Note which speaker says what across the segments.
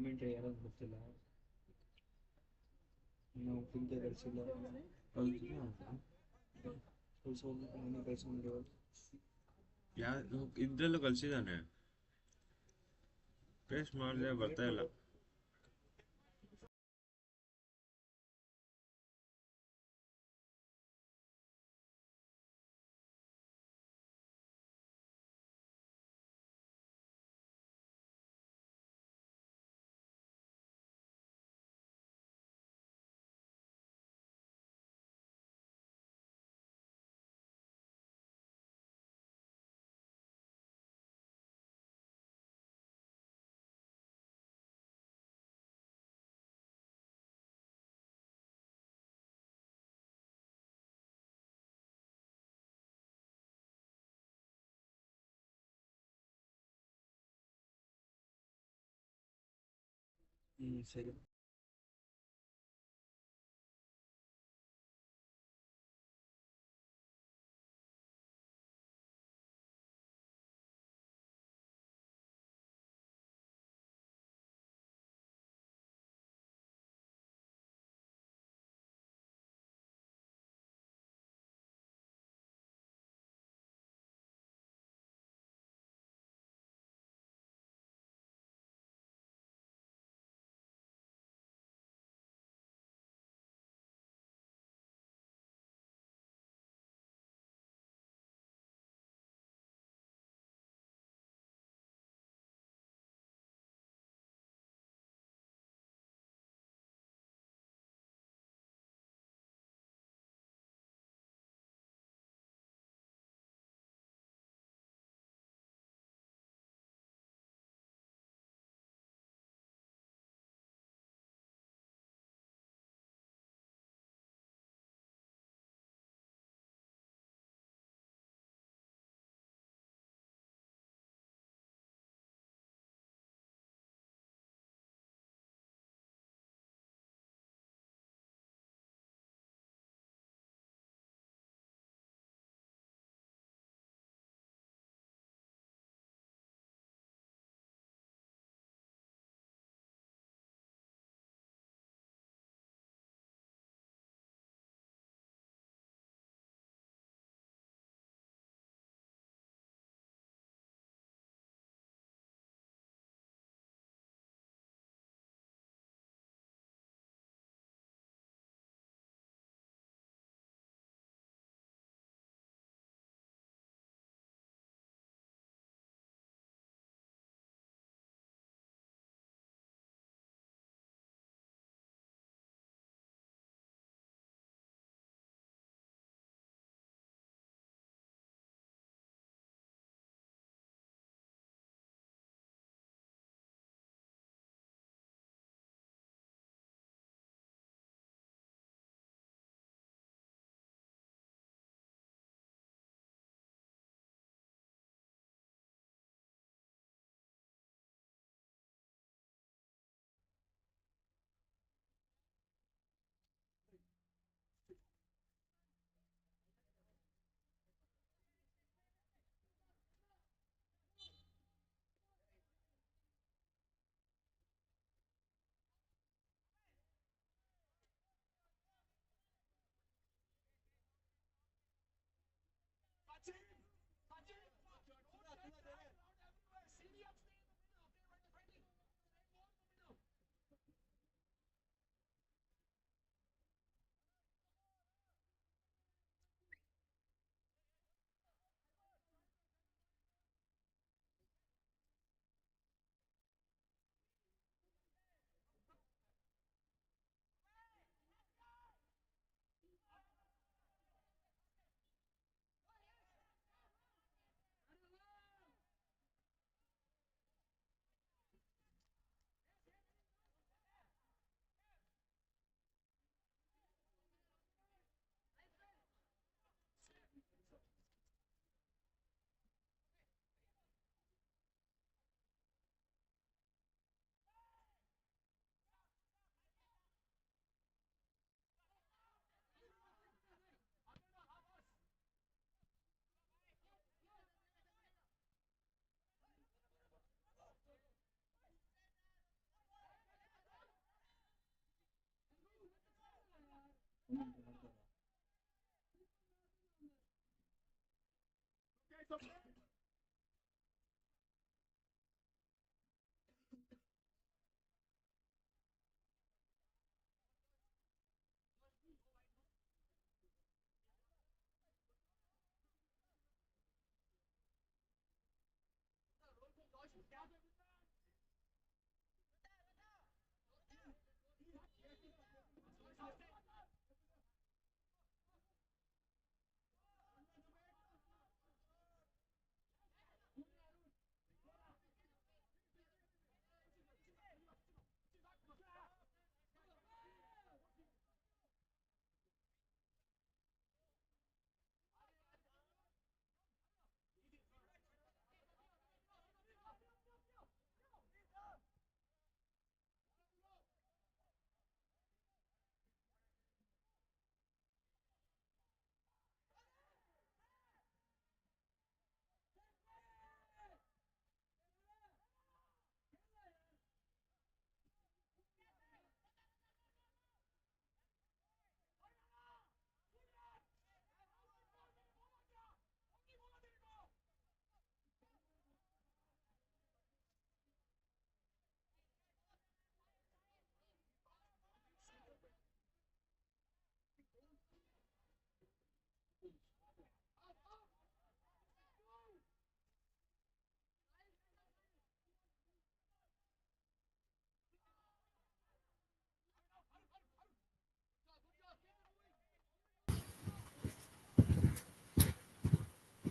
Speaker 1: Commentary ಯಾರಾದ್ರು ಗೊತ್ತಿಲ್ಲ ನಾವು ಪಿಂಕೆ ಕಳಿಸಿಲ್ಲ ಕಳಿಸ್ಕೊಂಡಿರೋ
Speaker 2: ಇದ್ರಲ್ಲೂ ಕಳ್ಸಿದ್ದಾನೆ ಪೇಸ್ಟ್ ಮಾಡಿದ್ರೆ ಬರ್ತಾ ಇಲ್ಲ
Speaker 1: ಸರಿ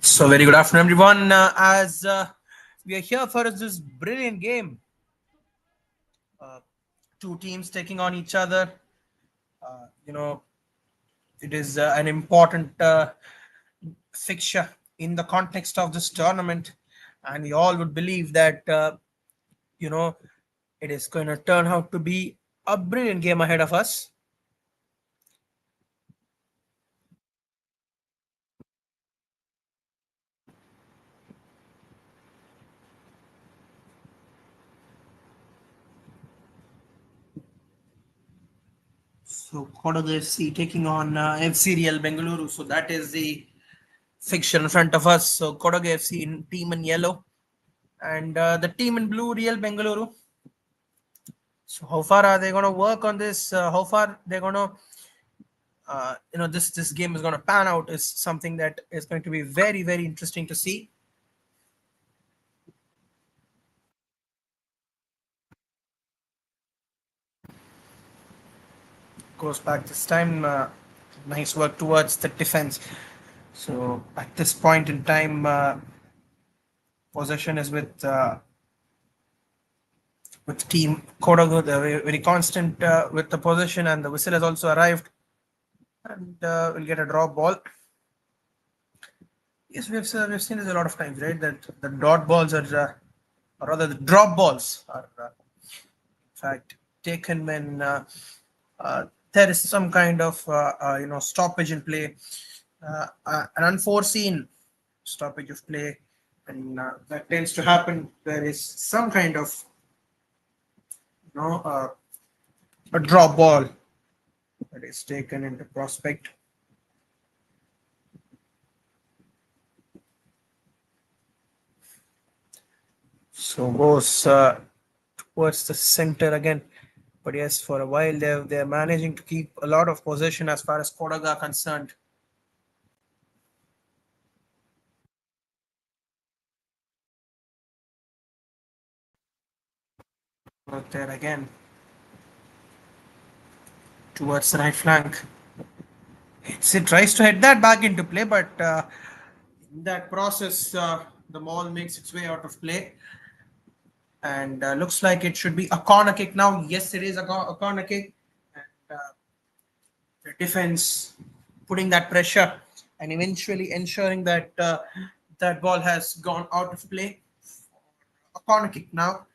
Speaker 3: So, very good afternoon, everyone. As we are here for this brilliant game, uh, two teams taking on each other. You know, it is an important fixture in the context of this tournament, and we all would believe that you know it is going to turn out to be a brilliant game ahead of us. So, Kodagu FC taking on FC Real Bengaluru. So that is the fixture in front of us. So Kodagu FC in team in yellow and the team in blue, Real Bengaluru. So how far are they going to work on this? How far they're going to, this game is going to pan out is something that is going to be very very interesting to see. Goes back this time. Nice work towards the defense. So at this point in time, possession is with team Kodagu. They're very constant with the possession, and the whistle has also arrived, and we'll get a draw ball. Yes, we've seen this a lot of times, right? That the dot balls are, or rather, the drop balls are, in fact, taken when there is some kind of, stoppage in play, an unforeseen stoppage of play, and that tends to happen. There is some kind of, a drop ball that is taken into prospect. So goes towards the center again. But yes, for a while they're managing to keep a lot of possession as far as Kodagu are concerned. But there again towards the right flank. It tries to head that back into play, but in that process, the ball makes its way out of play. And looks like it should be a corner kick now. Yes, it is a corner kick. And the defense putting that pressure and eventually ensuring that that ball has gone out of play. A corner kick now.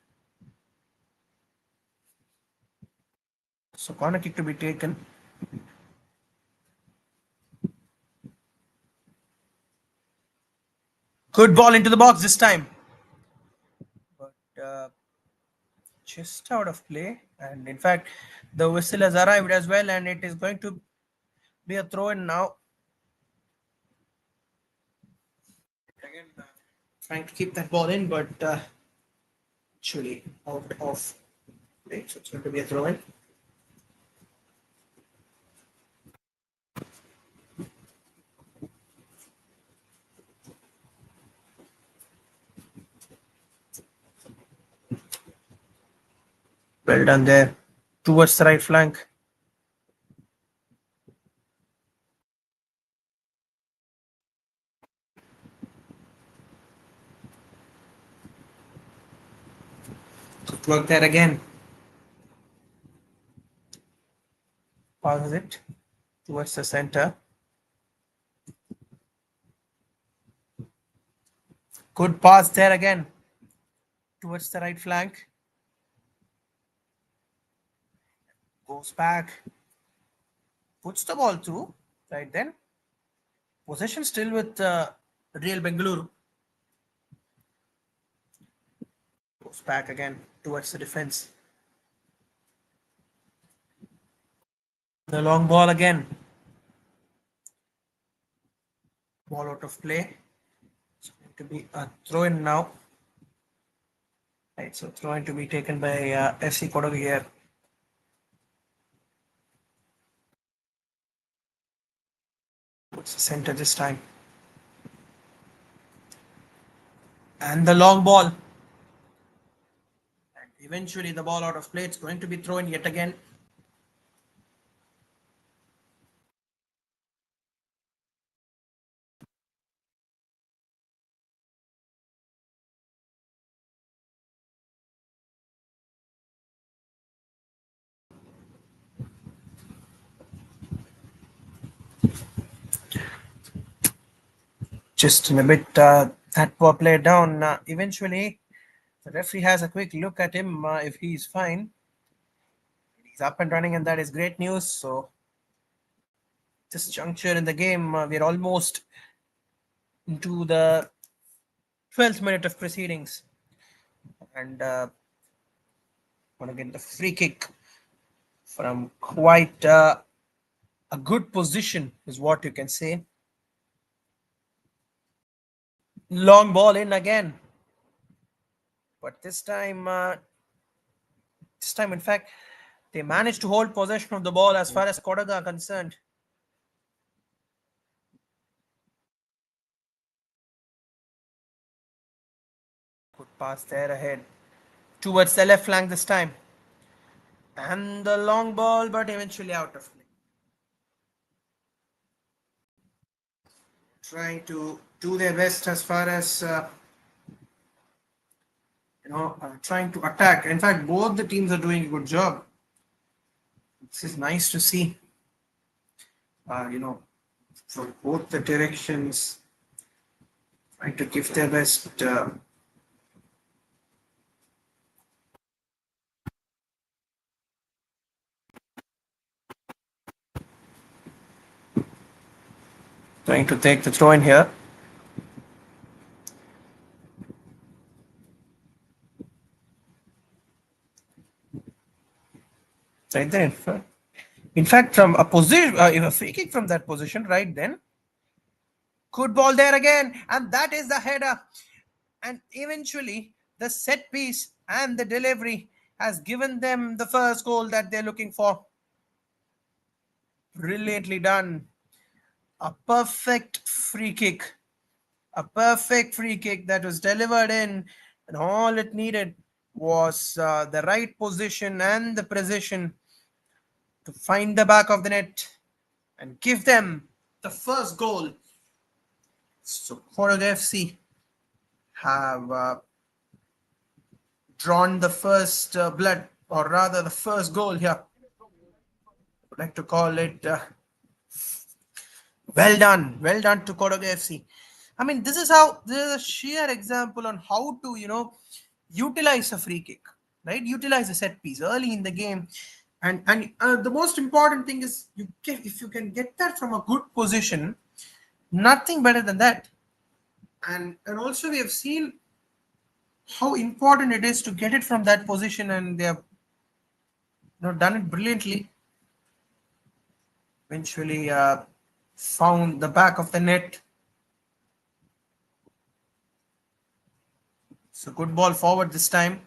Speaker 3: So corner kick to be taken. Good ball into the box this time. But just out of play. And in fact, the whistle has arrived as well, and it is going to be a throw in now. Again, trying to keep that ball in, but actually out of play. So it's going to be a throw in. Well done there towards the right flank. Good work there again. Passes it towards the center. Good pass there again towards the right flank. Goes back. Puts the ball through. Right then. Possession still with Real Bengaluru. Goes back again towards the defense. The long ball again. Ball out of play. It's going to be a throw in now. Right, so throw in to be taken by FC Kodagu here. Puts the center this time. And the long ball. And eventually the ball out of play. It's going to be thrown yet again. Just in a bit that ball played down. Eventually the referee has a quick look at him if he's fine. He's up and running, and that is great news. So this juncture in the game, we're almost into the 12th minute of proceedings, and want to get the free kick from quite a good position is what you can say. Long ball in again, but this time in fact they managed to hold possession of the ball as far as Kodagu are concerned. Good pass there ahead towards the left flank this time, and the long ball, but eventually out of play. Trying to do their best as far as trying to attack. In fact, both the teams are doing a good job. This is nice to see. From both the directions, trying to give their best. Trying to take the throw in here. Right there. In fact, from a position, a free kick from that position, right then. Good ball there again, and that is the header. And eventually, the set piece and the delivery has given them the first goal that they're looking for. Brilliantly done. A perfect free kick. A perfect free kick that was delivered in, and all it needed was the right position and the precision to find the back of the net and give them the first goal. So Kodagu FC have drawn the first blood, or rather the first goal here. I would like to call it well done to Kodagu FC. I mean, this is a sheer example on how to utilize a free kick, right? Utilize a set piece early in the game, and the most important thing is if you can get that from a good position, nothing better than that. And also we have seen how important it is to get it from that position, and they have done it brilliantly. Eventually found the back of the net. So good ball forward this time.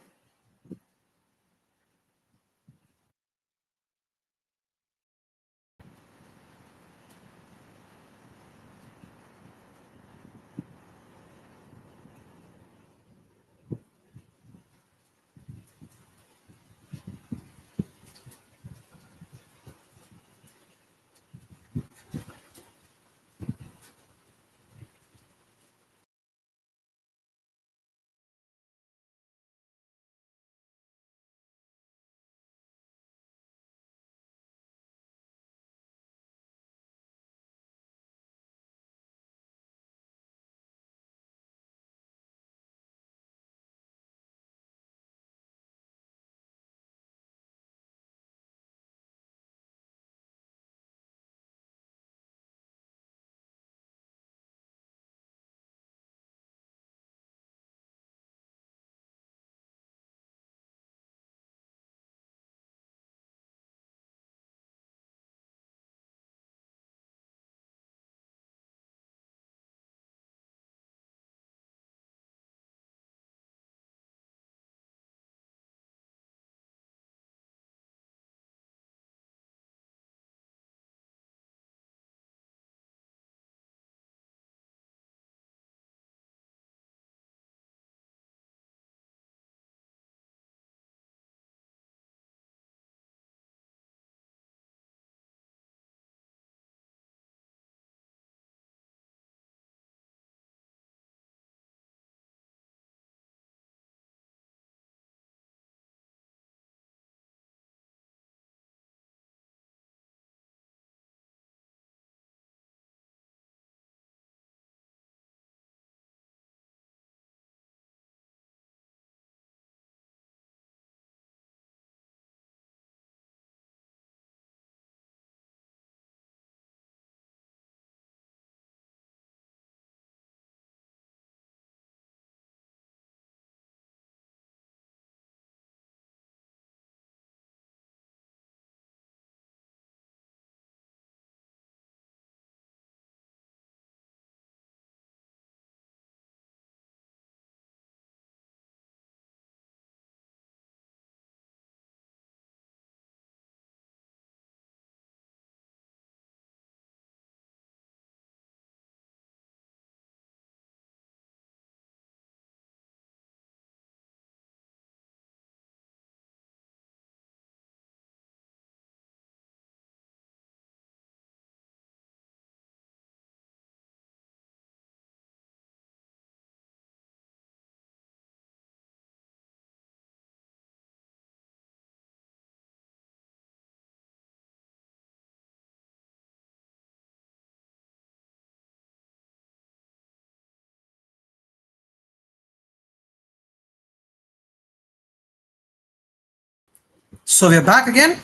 Speaker 3: So we're back again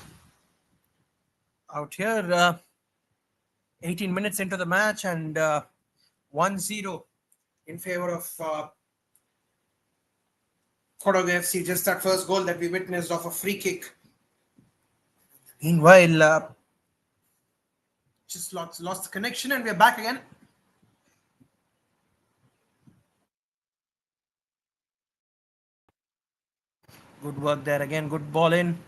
Speaker 3: out here, 18 minutes into the match, and 1-0 in favor of Kodagu FC. Just that first goal that we witnessed off a free kick. Meanwhile, just lost the connection, and we're back again. Good work there again. Good ball in,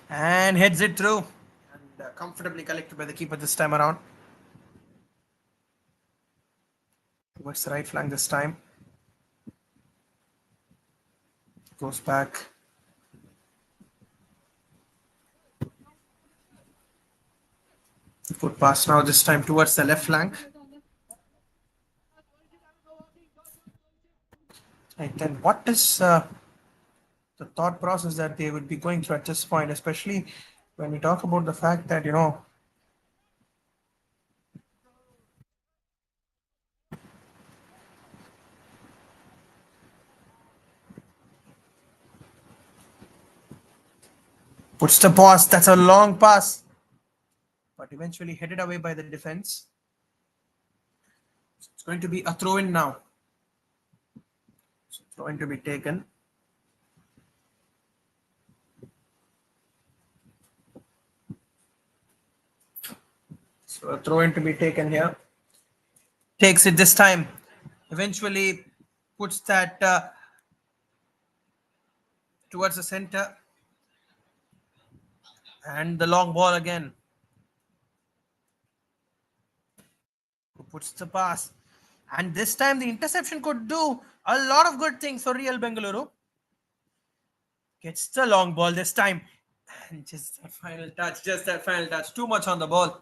Speaker 3: and heads it through, and comfortably collected by the keeper this time around. Towards the right flank this time. Goes back. Good pass now this time towards the left flank. Right, then what is the thought process that they would be going through at this point, especially when we talk about the fact that, puts the pass. That's a long pass, but eventually headed away by the defense. So it's going to be a throw in now. So throw in to be taken. So a throw in to be taken here. Takes it this time. Eventually puts that towards the center. And the long ball again. Who puts the pass? And this time the interception could do a lot of good things for Real Bengaluru. Gets the long ball this time. And just that final touch. Too much on the ball.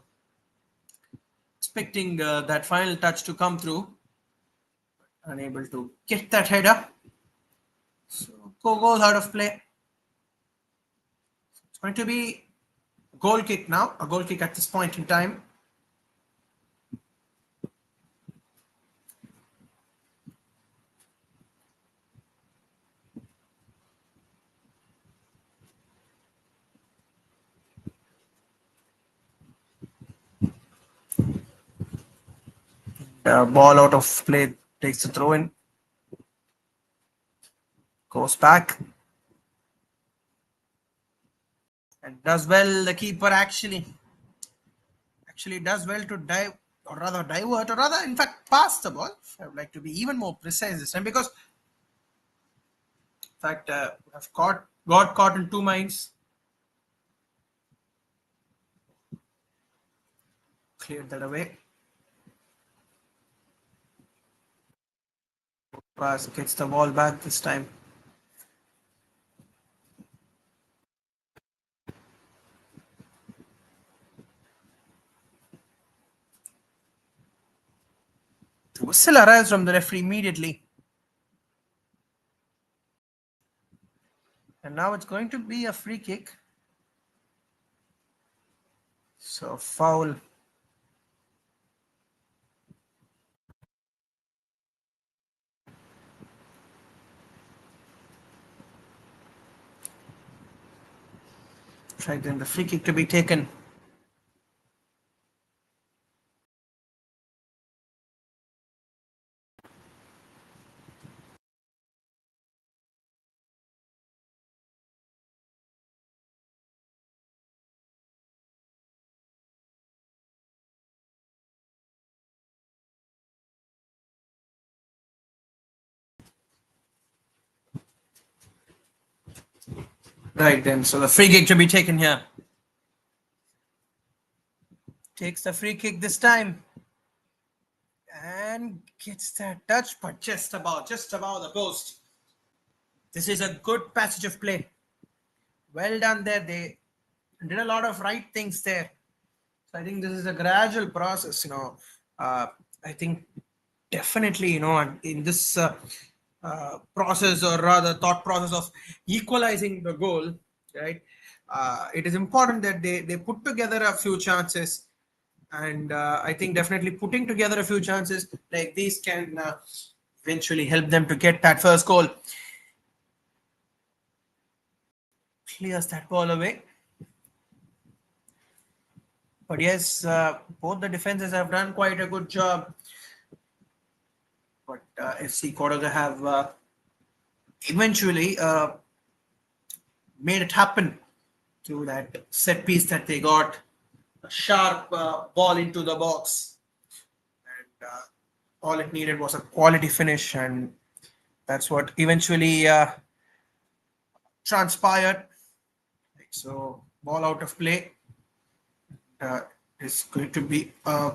Speaker 3: Expecting that final touch to come through. Unable to get that header. So goal out of play. It's going to be a goal kick now. A goal kick at this point in time. Ball out of play, takes the throw in, goes back, and does well. The keeper actually does well to dive, or rather divert, or rather, in fact, pass the ball. I would like to be even more precise this time because, in fact, I've got caught in two minds. Cleared that away. Pass gets the ball back this time. The whistle arrives from the referee immediately. And now it's going to be a free kick. So foul. Right then, the free kick to be taken. Right then, so the free kick to be taken here. Takes the free kick this time. And gets that touch, but just about the post. This is a good passage of play. Well done there. They did a lot of right things there. So I think this is a gradual process, I think definitely, in this process, or rather thought process of equalizing the goal, right? It is important that they put together a few chances. And I think definitely putting together a few chances like these can eventually help them to get that first goal. Clears that ball away. But yes, both the defenses have done quite a good job. But FC Kodagu have eventually made it happen through that set piece that they got. A sharp ball into the box. And all it needed was a quality finish. And that's what eventually transpired. So, ball out of play. Is going to be a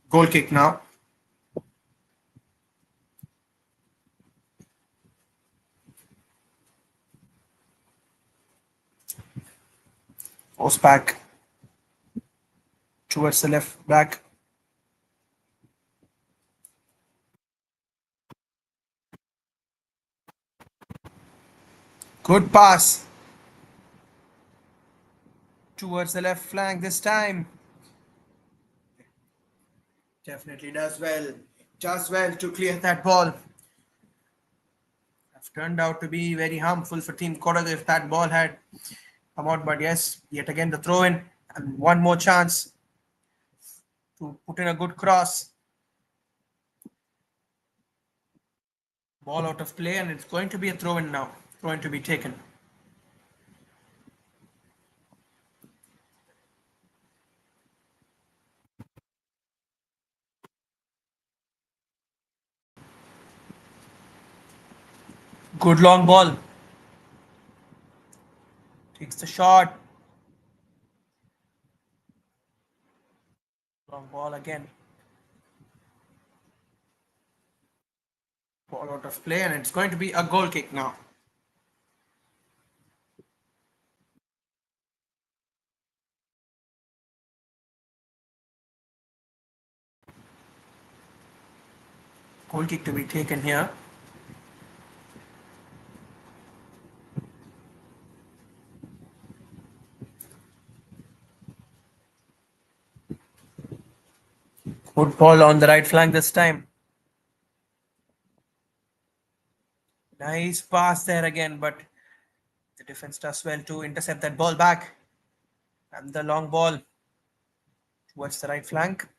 Speaker 3: goal kick now. Goes back towards the left back. Good pass towards the left flank this time. Definitely does well to clear that ball. Have turned out to be very harmful for Team Kodagu if that ball had come out. But yes, yet again the throw in and one more chance to put in a good cross. Ball out of play, and it's going to be a throw in now. Throw in to be taken. Good long ball. Takes the shot. Long ball again. Ball out of play, and it's going to be a goal kick now. Goal kick to be taken here. Good ball on the right flank this time. Nice pass there again, but the defense does well to intercept that ball back. And the long ball towards the right flank.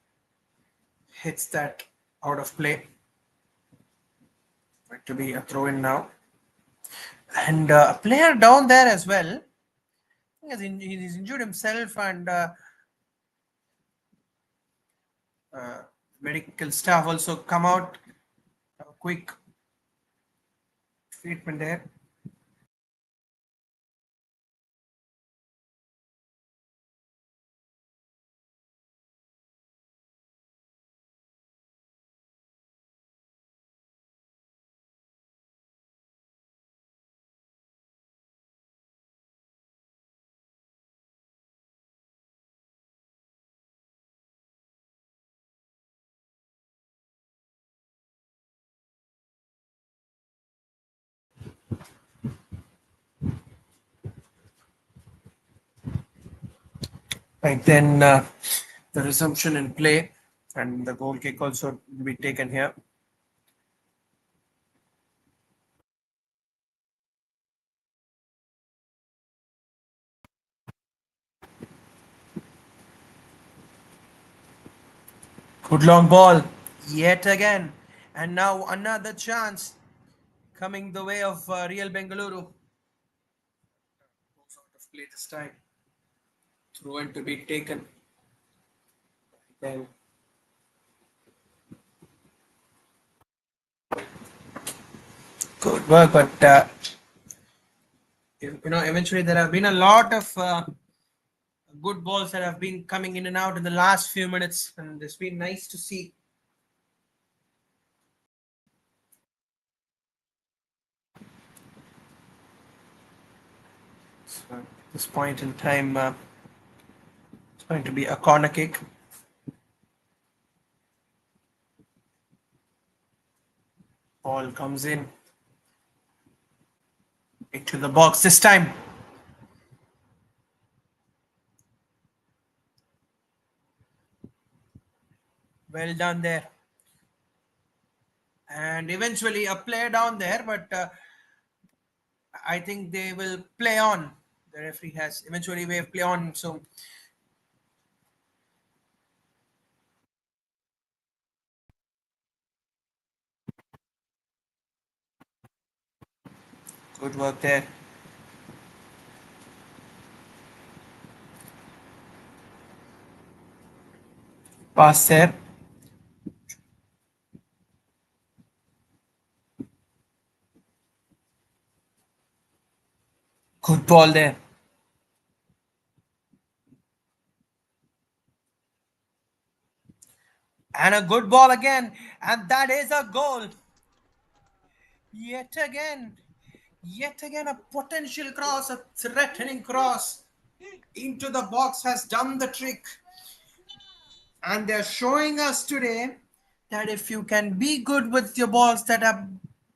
Speaker 3: Hits that out of play. Going to be a throw in now. And a player down there as well. He's injured himself, and medical staff also come out. A quick treatment there. Right then, the resumption in play, and the goal kick also will be taken here. Good long ball, yet again, and now another chance coming the way of Real Bengaluru. Goes out of play this time. Throw in to be taken. Then good work, but eventually there have been a lot of good balls that have been coming in and out in the last few minutes, and it's been nice to see. So at this point in time, it's going to be a corner kick. Ball comes in into the box this time. Well done there. And eventually a player down there, but I think they will play on. The referee has eventually waved play on. So good work there. Pass there. Good ball there. And a good ball again. And that is a goal. Yet again a potential cross, a threatening cross into the box has done the trick. And they're showing us today that if you can be good with your balls that are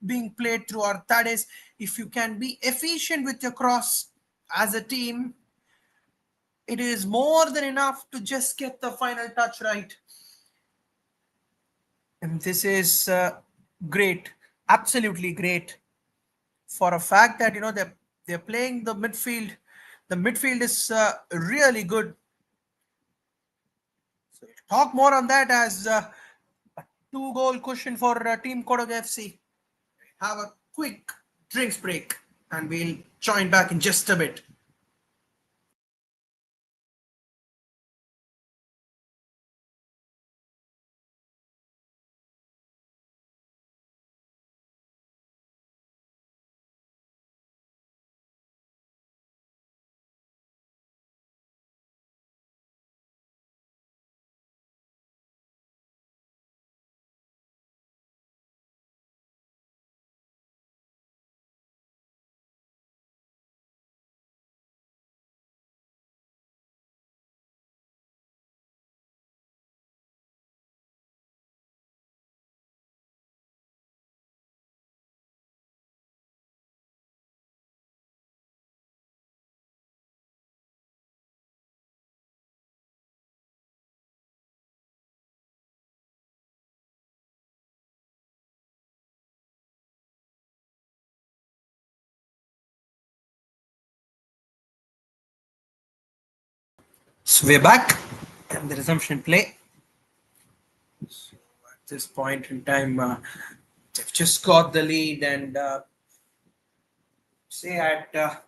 Speaker 3: being played through, or that is, if you can be efficient with your cross as a team, it is more than enough to just get the final touch right. And this is great, absolutely great, for a fact that they're playing the midfield. The midfield is really good. So we'll talk more on that as a 2-goal cushion for Team Kodagu FC. Have a quick drinks break, and we'll join back in just a bit. So we're back and the resumption play. So at this point in time, they've just got the lead and say at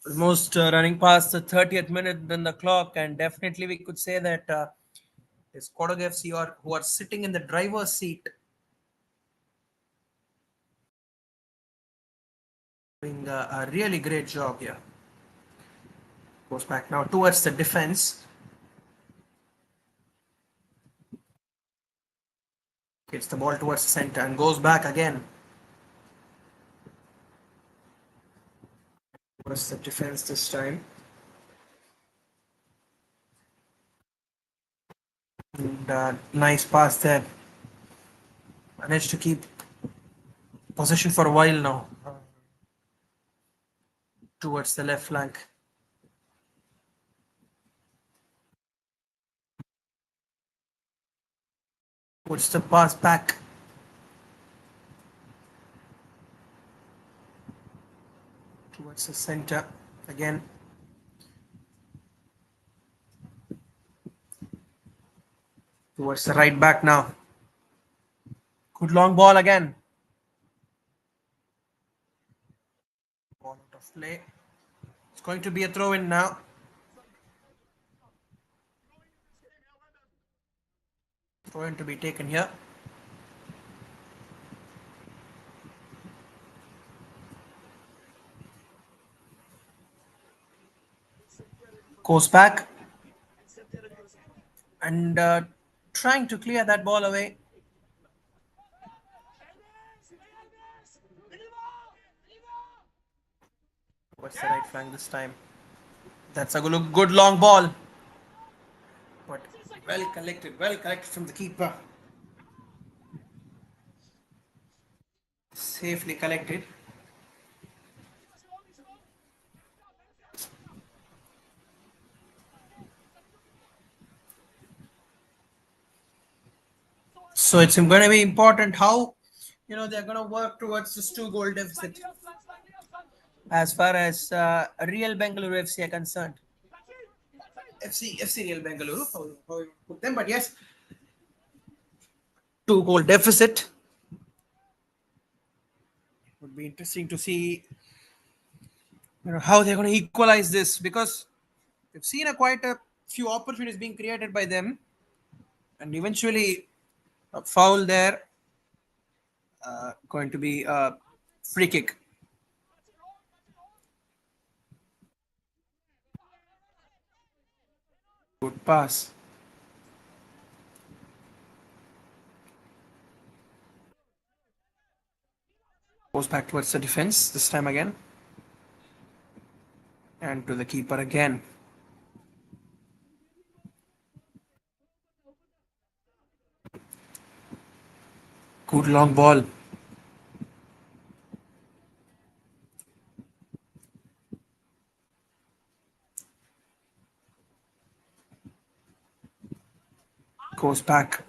Speaker 3: almost running past the 30th minute in the clock, and definitely we could say that this Kodagu FC who are sitting in the driver's seat doing a really great job here. Goes back now towards the defense. Gets the ball towards the center and goes back again. Towards the defense this time. And nice pass there. Managed to keep possession for a while now. Towards the left flank. Puts the pass back. Towards the center again. Towards the right back now. Good long ball again. Ball out of play. It's going to be a throw in now. Throw in to be taken here. Goes back. And trying to clear that ball away. What's the right flank this time? That's a good long ball. But well collected from the keeper. Safely collected. So it's going to be important how they're going to work towards this 2-goal deficit. As far as Real Bengaluru FC are concerned. FC Real Bengaluru, how you put them, but yes, 2-goal deficit. Would be interesting to see how they're going to equalize this, because we've seen quite a few opportunities being created by them, and eventually a foul there. Going to be a free kick. Good pass. Goes back towards the defense this time again. And to the keeper again. Good long ball. Goes back.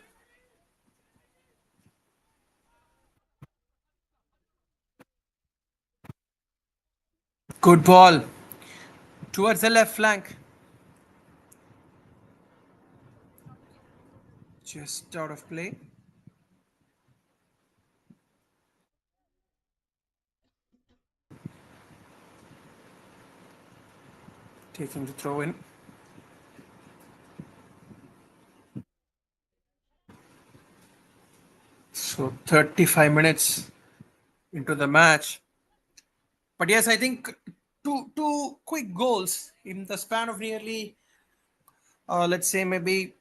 Speaker 3: Good ball. Towards the left flank. Just out of play. Taking the throw in. So 35 minutes into the match. But yes, I think two quick goals in the span of nearly, let's say maybe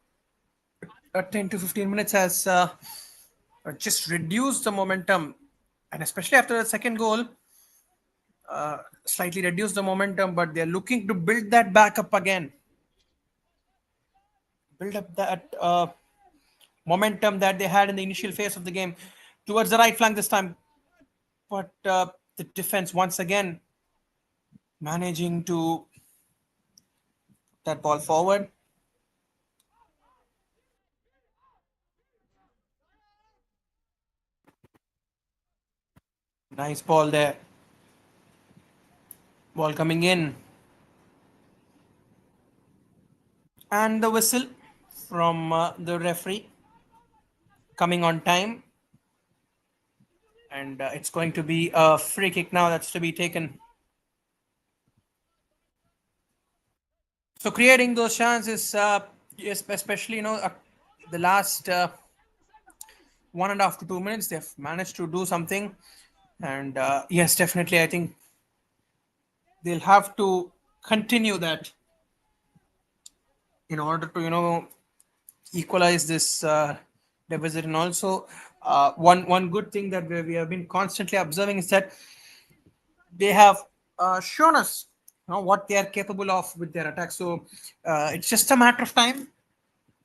Speaker 3: 10 to 15 minutes has just reduced the momentum. And especially after the second goal, slightly reduced the momentum, but they're looking to build that back up again. Build up that momentum that they had in the initial phase of the game towards the right flank this time. But the defense once again managing to that ball forward. Nice ball there. Ball coming in. And the whistle from the referee coming on time. And it's going to be a free kick now that's to be taken. So creating those chances, yes, especially the last 1.5 to 2 minutes, they've managed to do something. And yes, definitely, I think they'll have to continue that in order to equalize this deficit. And also, one good thing that we have been constantly observing is that they have shown us what they are capable of with their attack. So it's just a matter of time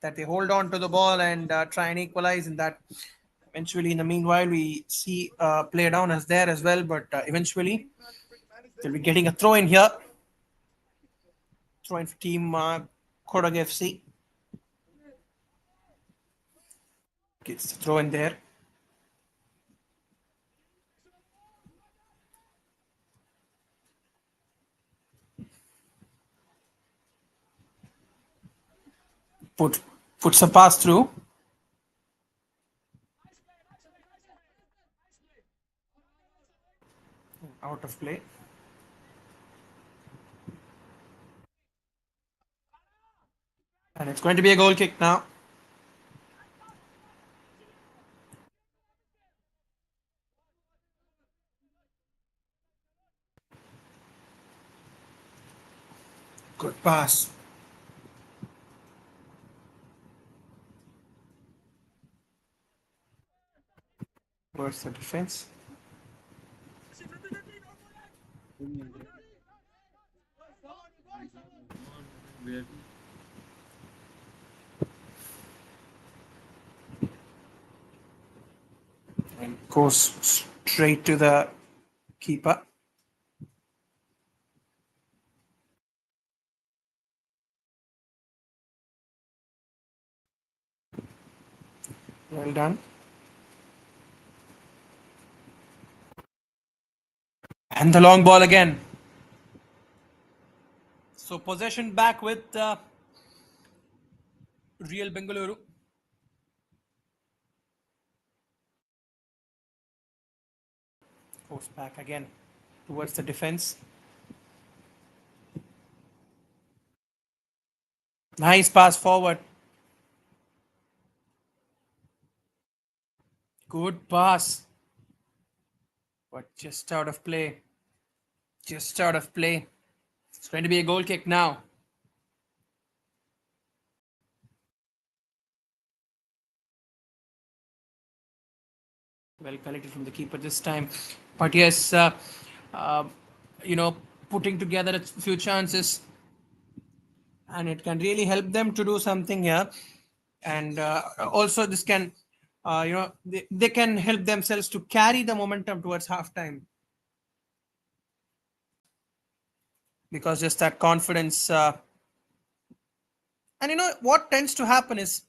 Speaker 3: that they hold on to the ball and try and equalize. And that eventually, in the meanwhile, we see play down as there as well. But eventually, they'll be getting a throw in here. Throw in for team Kodagu FC. Gets the throw in there. Puts a pass through. Out of play. And it's going to be a goal kick now. Good pass. Where's the defense? And goes straight to the keeper. Well done. And the long ball again. So possession back with Real Bengaluru. Goes back again towards the defense. Nice pass forward. Good pass. But just out of play. Just out of play. It's going to be a goal kick now. Well collected from the keeper this time. But yes, putting together a few chances. And it can really help them to do something here. And also this can, they can help themselves to carry the momentum towards halftime. Because just that confidence. And what tends to happen is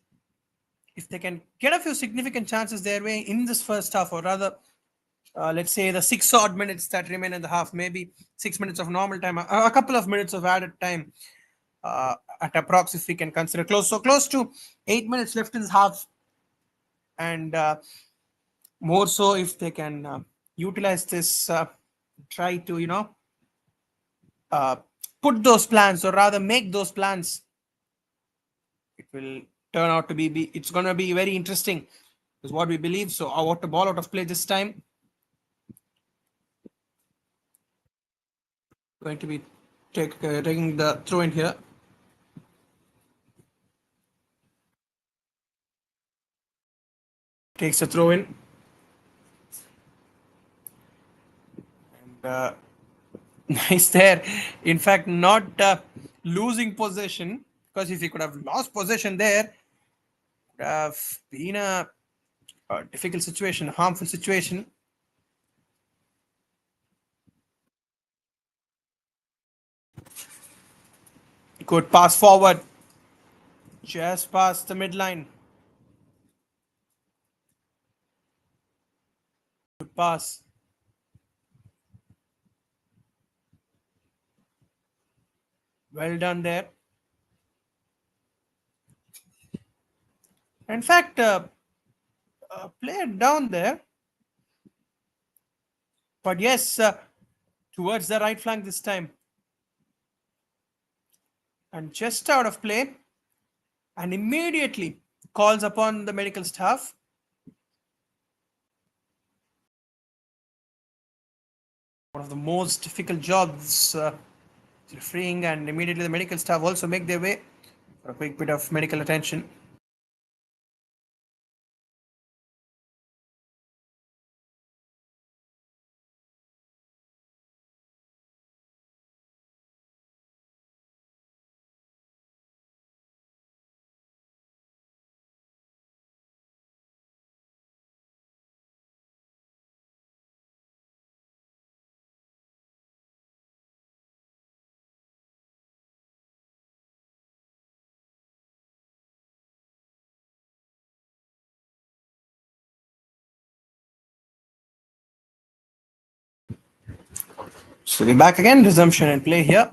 Speaker 3: if they can get a few significant chances their way in this first half, or rather, let's say the 6 odd minutes that remain in the half, maybe 6 minutes of normal time, a couple of minutes of added time, at approx, if we can consider close to 8 minutes left in this half, and more so if they can utilize this, try to put those plans, or rather make those plans, it will turn out to be it's going to be very interesting, is what we believe. So I want the ball out of play this time. Going to be taking the throw in here. Takes the throw in. And nice there. In fact, not losing possession, because if he could have lost possession there, it would have been a difficult situation, a harmful situation. Good pass forward. Just past the midline. Good pass. Well done there. In fact, player down there, but yes, towards the right flank this time, and just out of play, and immediately calls upon the medical staff. One of the most difficult jobs, refereeing, and immediately the medical staff also make their way for a quick bit of medical attention. So we're back again, resumption and play here.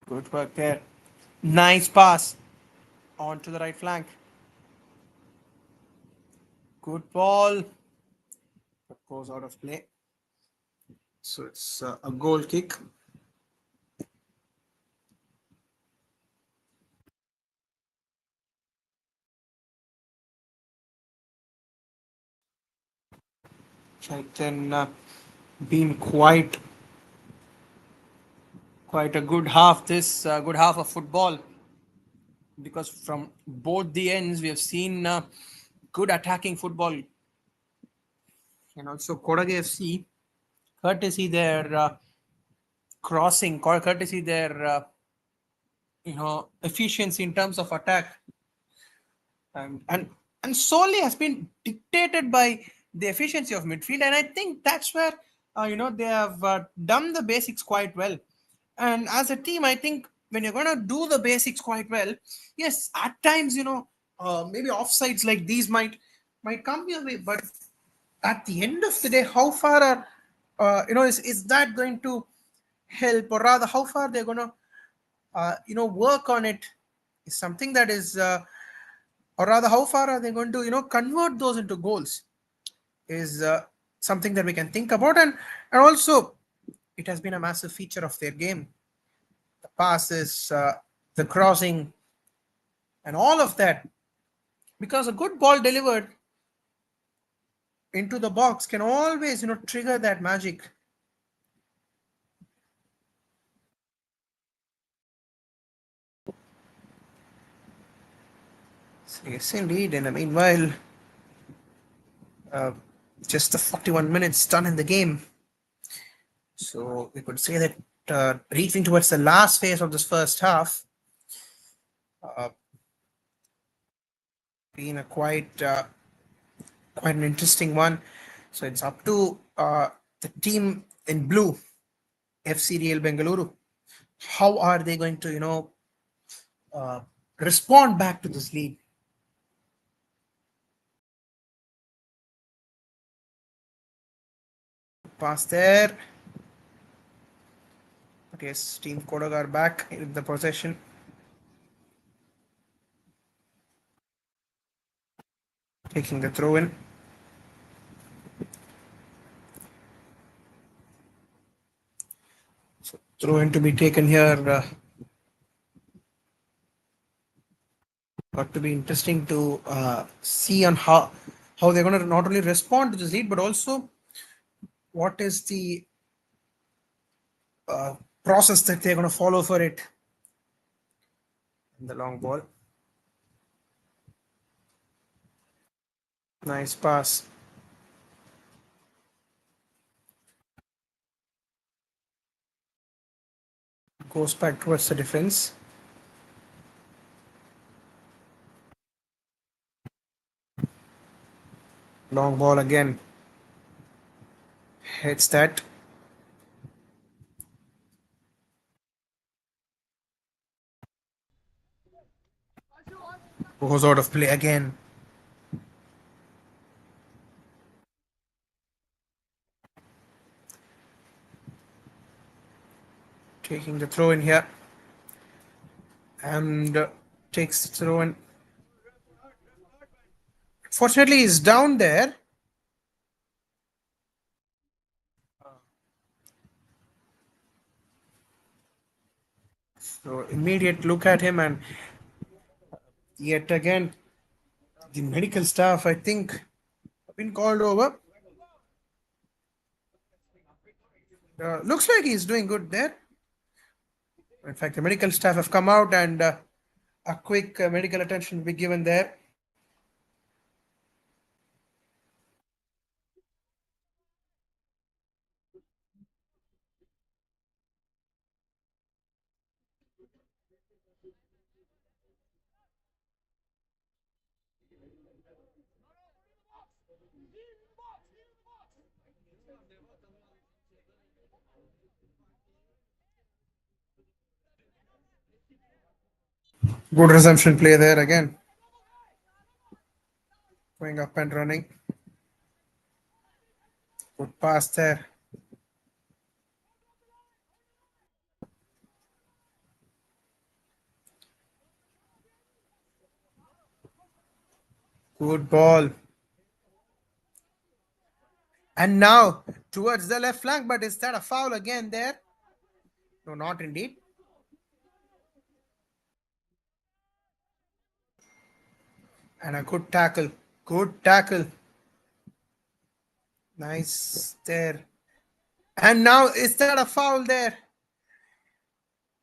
Speaker 3: Good work there. Nice pass onto the right flank. Good ball. But goes out of play. So it's a goal kick. Then been quite a good half. This good half of football, because from both the ends we have seen good attacking football, and also Kodagu FC, courtesy their crossing, courtesy their efficiency in terms of attack, and solely has been dictated by the efficiency of midfield, and I think that's where they have done the basics quite well. And as a team, I think when you're going to do the basics quite well, yes, at times maybe offsides like these might come your way, but at the end of the day, how far are is that going to help, or rather how far they're going to work on it is something that is or rather how far are they going to convert those into goals is something that we can think about. And also it has been a massive feature of their game, the passes, the crossing, and all of that, because a good ball delivered into the box can always trigger that magic. So yes, indeed. And meanwhile, uh, just the 41 minutes done in the game. So we could say that reaching towards the last phase of this first half, uh, been a quite an interesting one. So it's up to the team in blue, FC Real Bengaluru. How are they going to uh, respond back to this lead? Pass there. But yes, Team Kodagu are back in the possession. Taking the throw in. So throw in to be taken here. Got to be interesting to see on how they're going to not only respond to this lead, but also what is the process that they're going to follow for it. In the long ball. Nice pass. Goes back towards the defense. Long ball again. Hits that. Goes out of play again. Taking the throw in here. and takes the throw. And fortunately, he's down there. So immediate look at him, and yet again the medical staff, I think, have been called over. Looks like he's doing good there. In fact, the medical staff have come out, and a quick medical attention will be given there. Good resumption play there again. Going up and running. Good pass there. Good ball. And now towards the left flank, but is that a foul again there? No, not indeed. And a good tackle. Good tackle. Nice there. And now is that a foul there?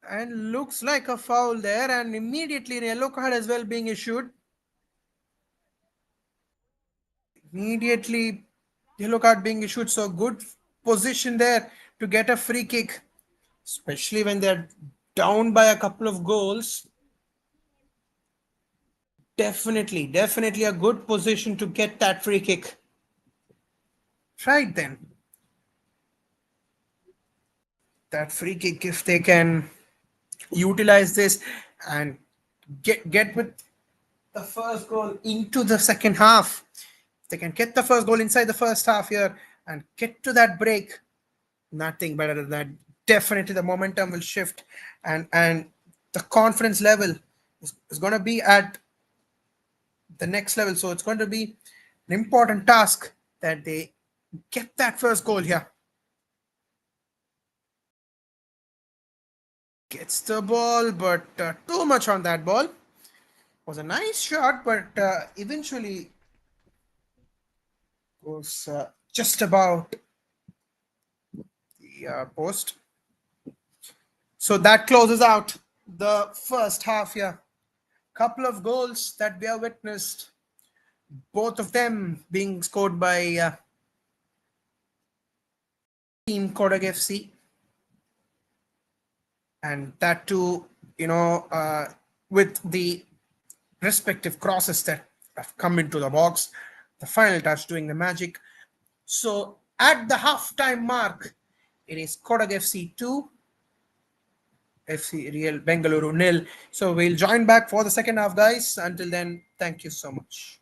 Speaker 3: And looks like a foul there, and immediately a yellow card as well being issued. Immediately yellow card being issued. So good position there to get a free kick, especially when they're down by a couple of goals. Definitely a good position to get that free kick. Right then. That free kick, if they can utilize this and get with the first goal into the second half. If they can get the first goal inside the first half here and get to that break, nothing better than that. Definitely the momentum will shift, and the confidence level is going to be at the next level. So it's going to be an important task that they get that first goal here. Gets the ball, but too much on that ball. Was a nice shot, but eventually was just about the post. So that closes out the first half here. Couple of goals that we have witnessed, both of them being scored by team Kodagu FC. And that too, with the respective crosses that have come into the box, the final touch doing the magic. So at the halftime mark, it is Kodagu FC 2, FC Real Bengaluru nil. So we'll join back for the second half, guys. Until then, thank you so much.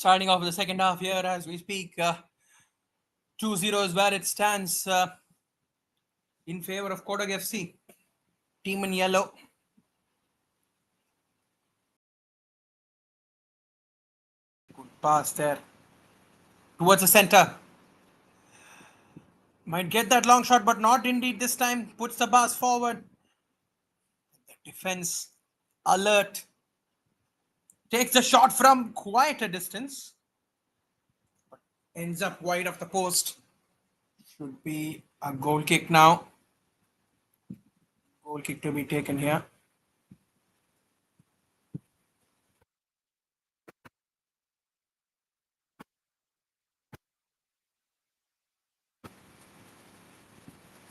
Speaker 3: Starting off with the second half here as we speak. 2-0 is where it stands in favor of Kodagu FC. Team in yellow. Good pass there. Towards the center. Might get that long shot, but not indeed this time. Puts the pass forward. The defense alert. Takes the shot from quite a distance. But ends up wide of the post. Should be a goal kick now. Goal kick to be taken here.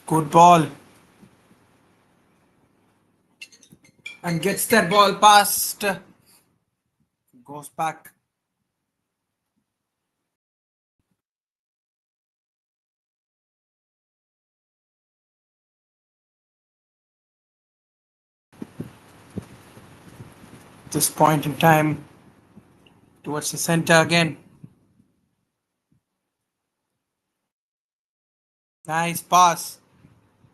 Speaker 3: Good ball. And gets that ball past. Goes back. This point in time towards the center again. Nice pass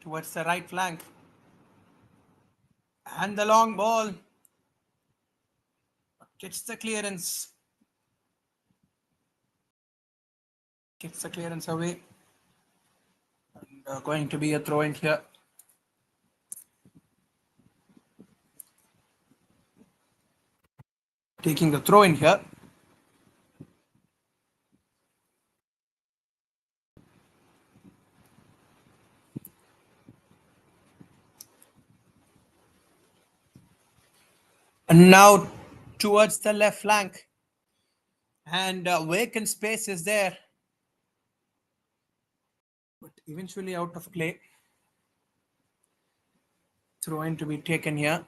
Speaker 3: towards the right flank. And the long ball. Gets the clearance. Gets the clearance away. And going to be a throw in here. Taking the throw in here. And now towards the left flank. And vacant space is there. But eventually out of play. Throw in to be taken here.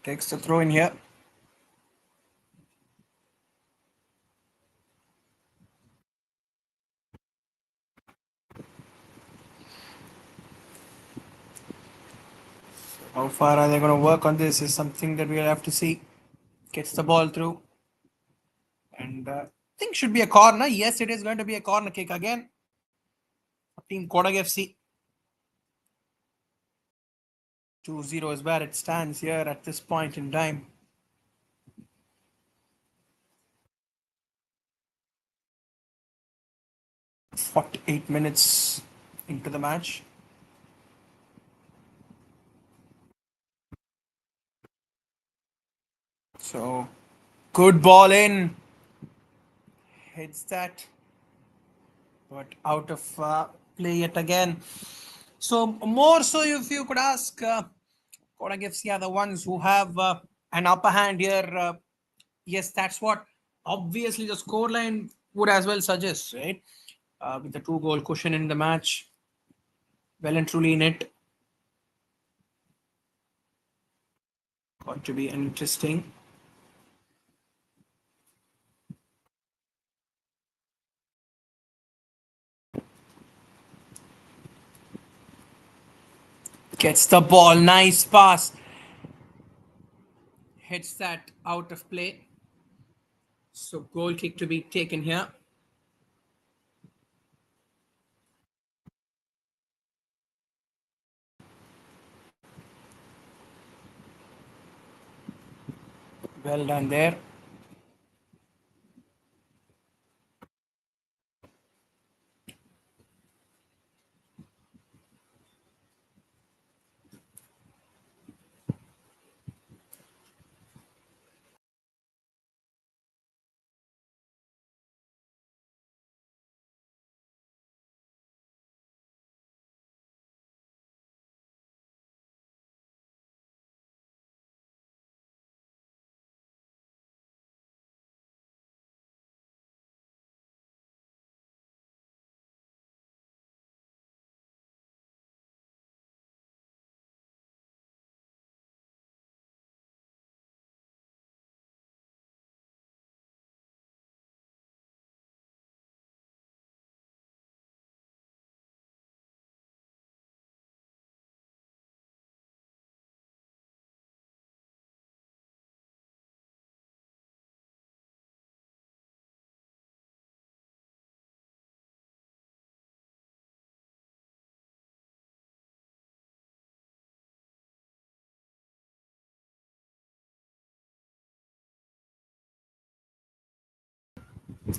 Speaker 3: Takes the throw in here. How far are they going to work on this is something that we'll have to see. Gets the ball through. And I think should be a corner. Yes, it is going to be a corner kick again. Team Kodagu FC. 2-0 is where it stands here at this point in time. "48 minutes into the match. So, good ball in. Hits that. But out of play yet again. So, more so if you could ask, Kodagu FC are the ones who have an upper hand here. Yes, that's what obviously the scoreline would as well suggest, right? With the 2-goal cushion in the match. Well and truly in it. Got to be interesting. Gets the ball. Nice pass. Hits that out of play. So goal kick to be taken here. Well done there.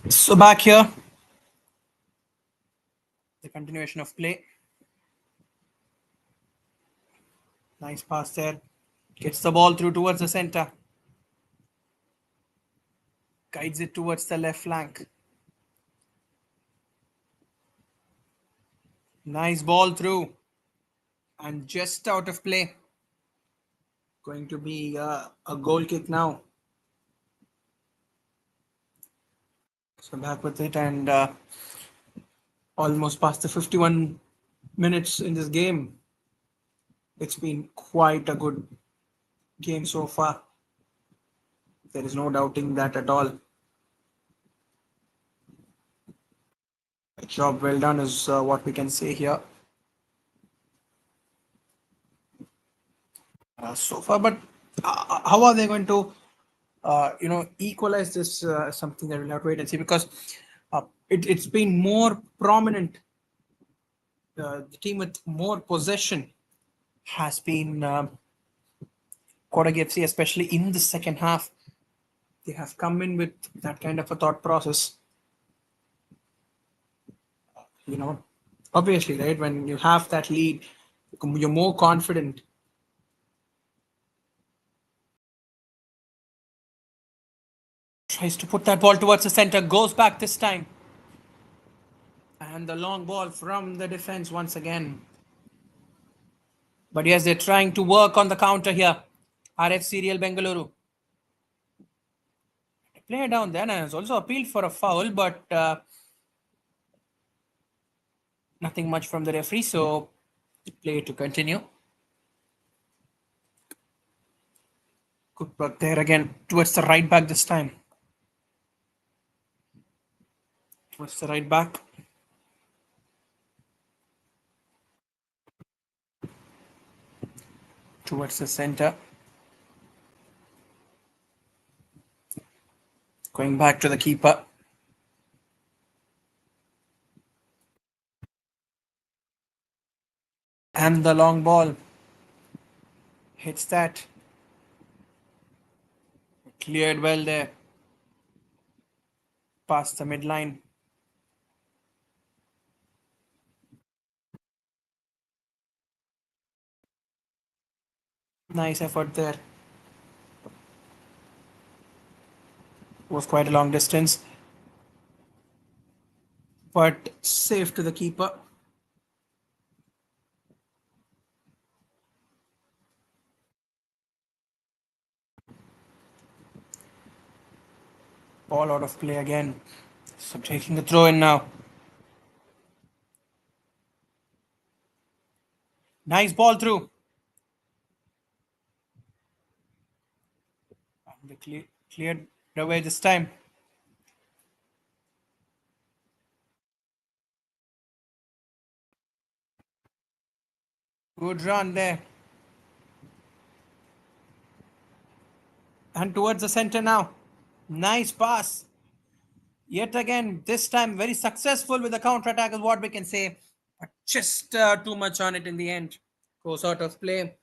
Speaker 3: So back here, the continuation of play. Nice pass there. Gets the ball through towards the center. Guides it towards the left flank. Nice ball through. And just out of play. Going to be a goal kick now. So back with it, and almost past the 51 minutes in this game. It's been quite a good game so far. There is no doubting that at all. Job well done is what we can say here so far. But how are they going to, equalize this? Something that we'll have to wait and see, because it's been more prominent. The team with more possession has been Kodagu FC, especially in the second half. They have come in with that kind of a thought process. Obviously, right, when you have that lead, you're more confident. Tries to put that ball towards the center, goes back this time. And the long ball from the defense once again. But yes, they're trying to work on the counter here. RFC Real Bengaluru. Player down there and has also appealed for a foul, but nothing much from the referee, so play to continue. Good work there again towards the right back this time. Towards the right back. Towards the center. Going back to the keeper. And the long ball. Hits that. Cleared well there. Past the midline. Nice effort there. Was quite a long distance. But safe to the keeper. Ball out of play again. So taking the throw in now. Nice ball through. And they cleared away this time. Good run there. And towards the center now. Nice pass. Yet again, this time very successful with the counter attack is what we can say. But just too much on it in the end. Goes out of play.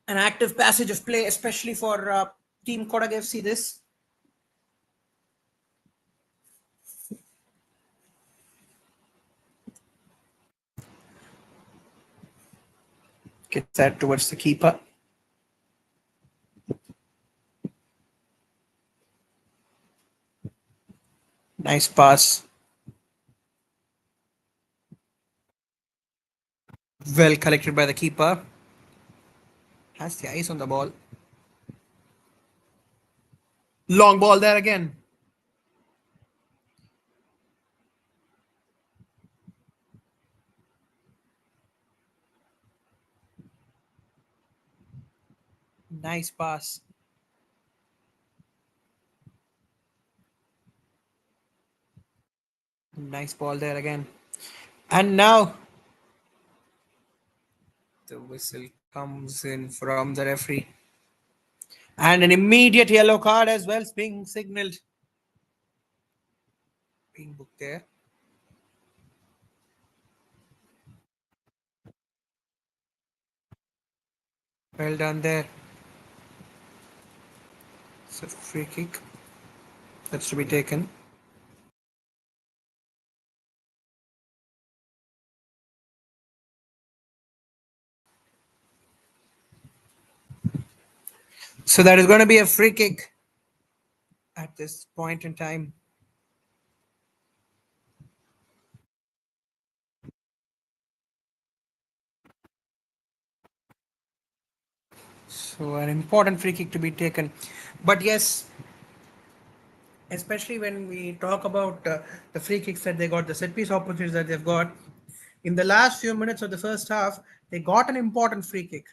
Speaker 3: An active passage of play, especially for Team Kodagu FC this. Gets that towards the keeper. Nice pass. Well collected by the keeper. Has the eyes on the ball. Long ball there again. Nice pass. Nice ball there again. And now the whistle comes in from the referee. And an immediate yellow card as well is being signaled. Being booked there. Well done there. It's a free kick. That's to be taken. So that is going to be a free kick at this point in time. So an important free kick to be taken. But yes, especially when we talk about the free kicks that they got, the set piece opportunities that they've got, in the last few minutes of the first half, they got an important free kick.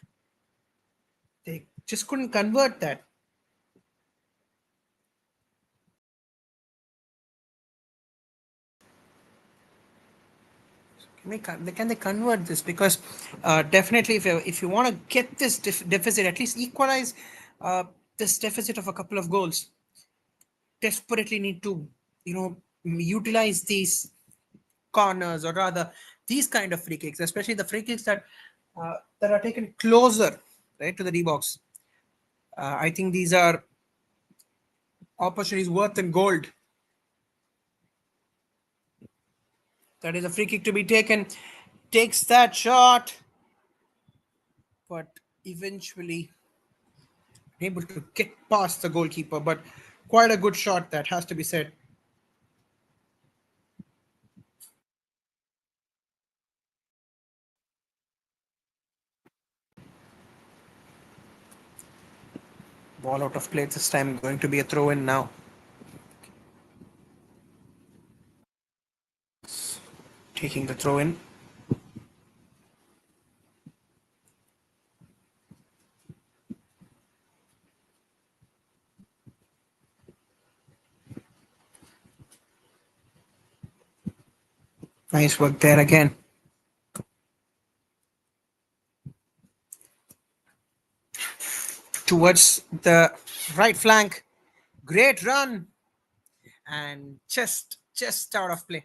Speaker 3: They just couldn't convert that. Can they convert this? Because definitely, if you want to get this deficit, at least equalize this deficit of a couple of goals, desperately need to, utilize these corners, or rather these kind of free kicks, especially the free kicks that are taken closer, right, to the D box. I think these are opportunities worth in gold. That is a free kick to be taken. Takes that shot, but eventually able to get past the goalkeeper. But quite a good shot, that has to be said. Ball out of play this time, going to be a throw in now. Taking the throw in. Nice work there again. Towards the right flank. Great run. And just out of play.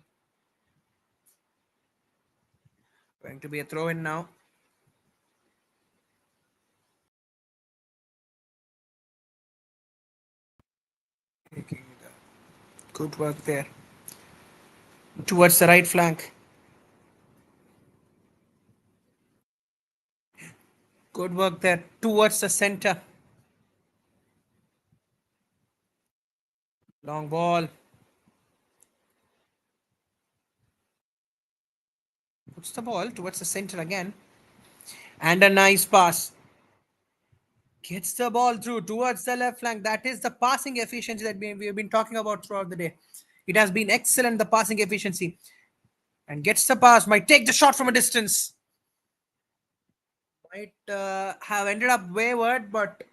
Speaker 3: Going to be a throw in now. Good work there. Towards the right flank. Good work there. Towards the center. Long ball. Puts the ball towards the center again. And a nice pass. Gets the ball through towards the left flank. That is the passing efficiency that we have been talking about throughout the day. It has been excellent, the passing efficiency. And gets the pass. Might take the shot from a distance. Might have ended up wayward, but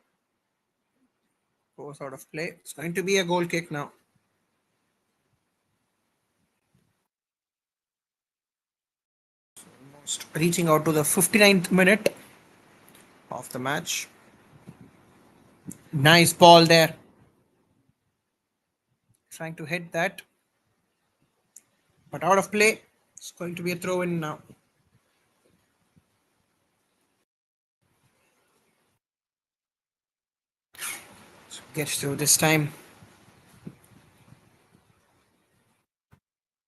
Speaker 3: goes out of play. It's going to be a goal kick now. Almost reaching out to the 59th minute of the match. Nice ball there. Trying to hit that. But out of play. It's going to be a throw in now. So gets through this time.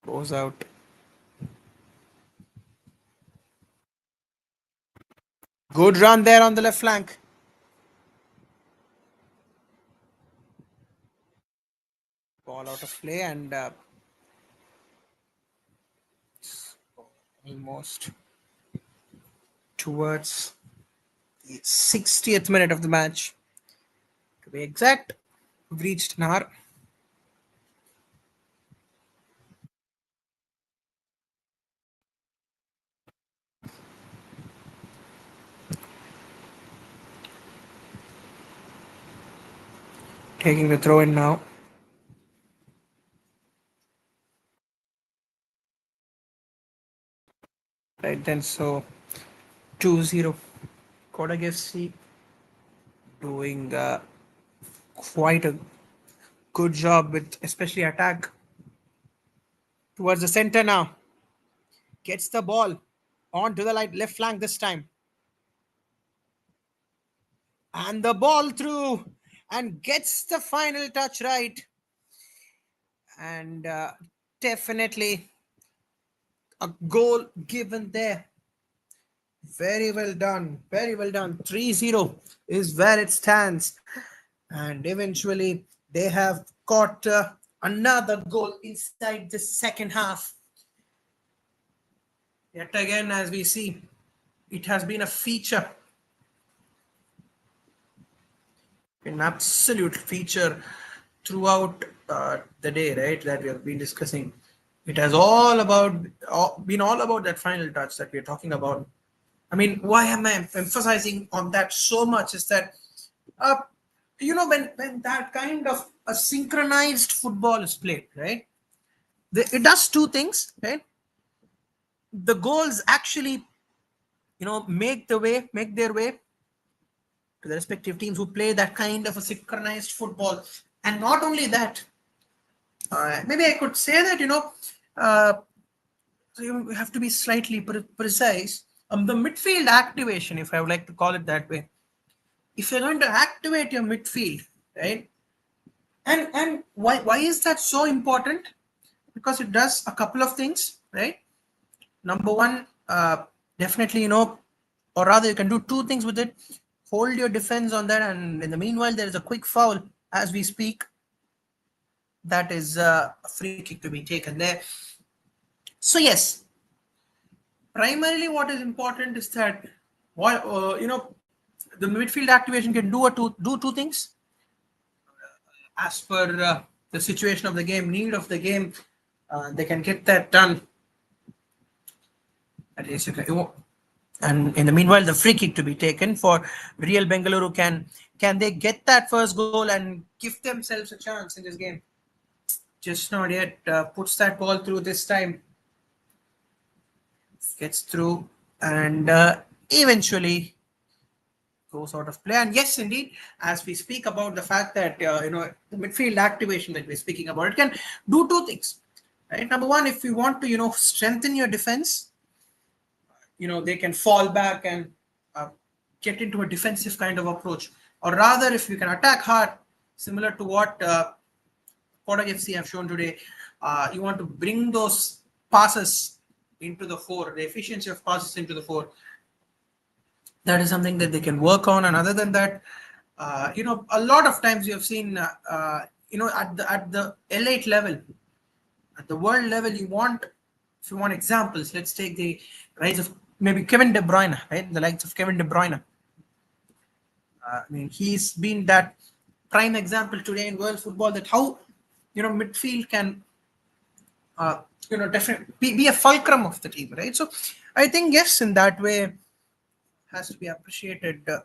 Speaker 3: Goes out. Good run there on the left flank. Ball out of play and almost towards the 60th minute of the match. To be exact, we've reached an hour. Taking the throw in now. Right then, so 2-0. Kodagu FC doing quite a good job with especially attack. Towards the center now. Gets the ball onto the left flank this time. And the ball through and gets the final touch right. And definitely a goal given there. Very well done. Very well done. 3-0 is where it stands. And eventually they have got another goal inside the second half. Yet again, as we see, it has been a feature, an absolute feature throughout the day, right? That we have been discussing. It has been all about that final touch that we're talking about. I mean, why am I emphasizing on that so much? Is that uh, when that kind of a synchronized football is played, right? It does two things, right? The goals actually, make their way to the respective teams who play that kind of a synchronized football. And not only that, maybe I could say that, uh, so you have to be slightly precise. The midfield activation, if I would like to call it that way, if you're going to activate your midfield, right? And why is that so important? Because it does a couple of things, right? Number one, definitely, or rather, you can do two things with it. Hold your defense on that, and in the meanwhile, there is a quick foul as we speak. That is a free kick to be taken there. So yes, primarily what is important is that the midfield activation can do two things as per the situation of the game, need of the game. They can get that done. At least and in the meanwhile, the free kick to be taken for Real Bengaluru. Can they get that first goal and give themselves a chance in this game? Just not yet. Puts that ball through this time. Gets through and eventually goes out of play. And yes, indeed, as we speak about the fact that the midfield activation that we're speaking about, it can do two things, right? Number one, if you want to strengthen your defense, they can fall back and get into a defensive kind of approach, or rather, if you can attack hard, similar to what Kodagu FC have shown today, you want to bring those passes into the fore, the efficiency of passes into the fore. That is something that they can work on. And other than that, a lot of times you have seen, at the elite level, at the world level, if you want examples, let's take the rise of maybe Kevin De Bruyne, right? The likes of Kevin De Bruyne. I mean, he's been that prime example today in world football that how, midfield can, definitely be a fulcrum of the team, right? So I think, yes, in that way, has to be appreciated, the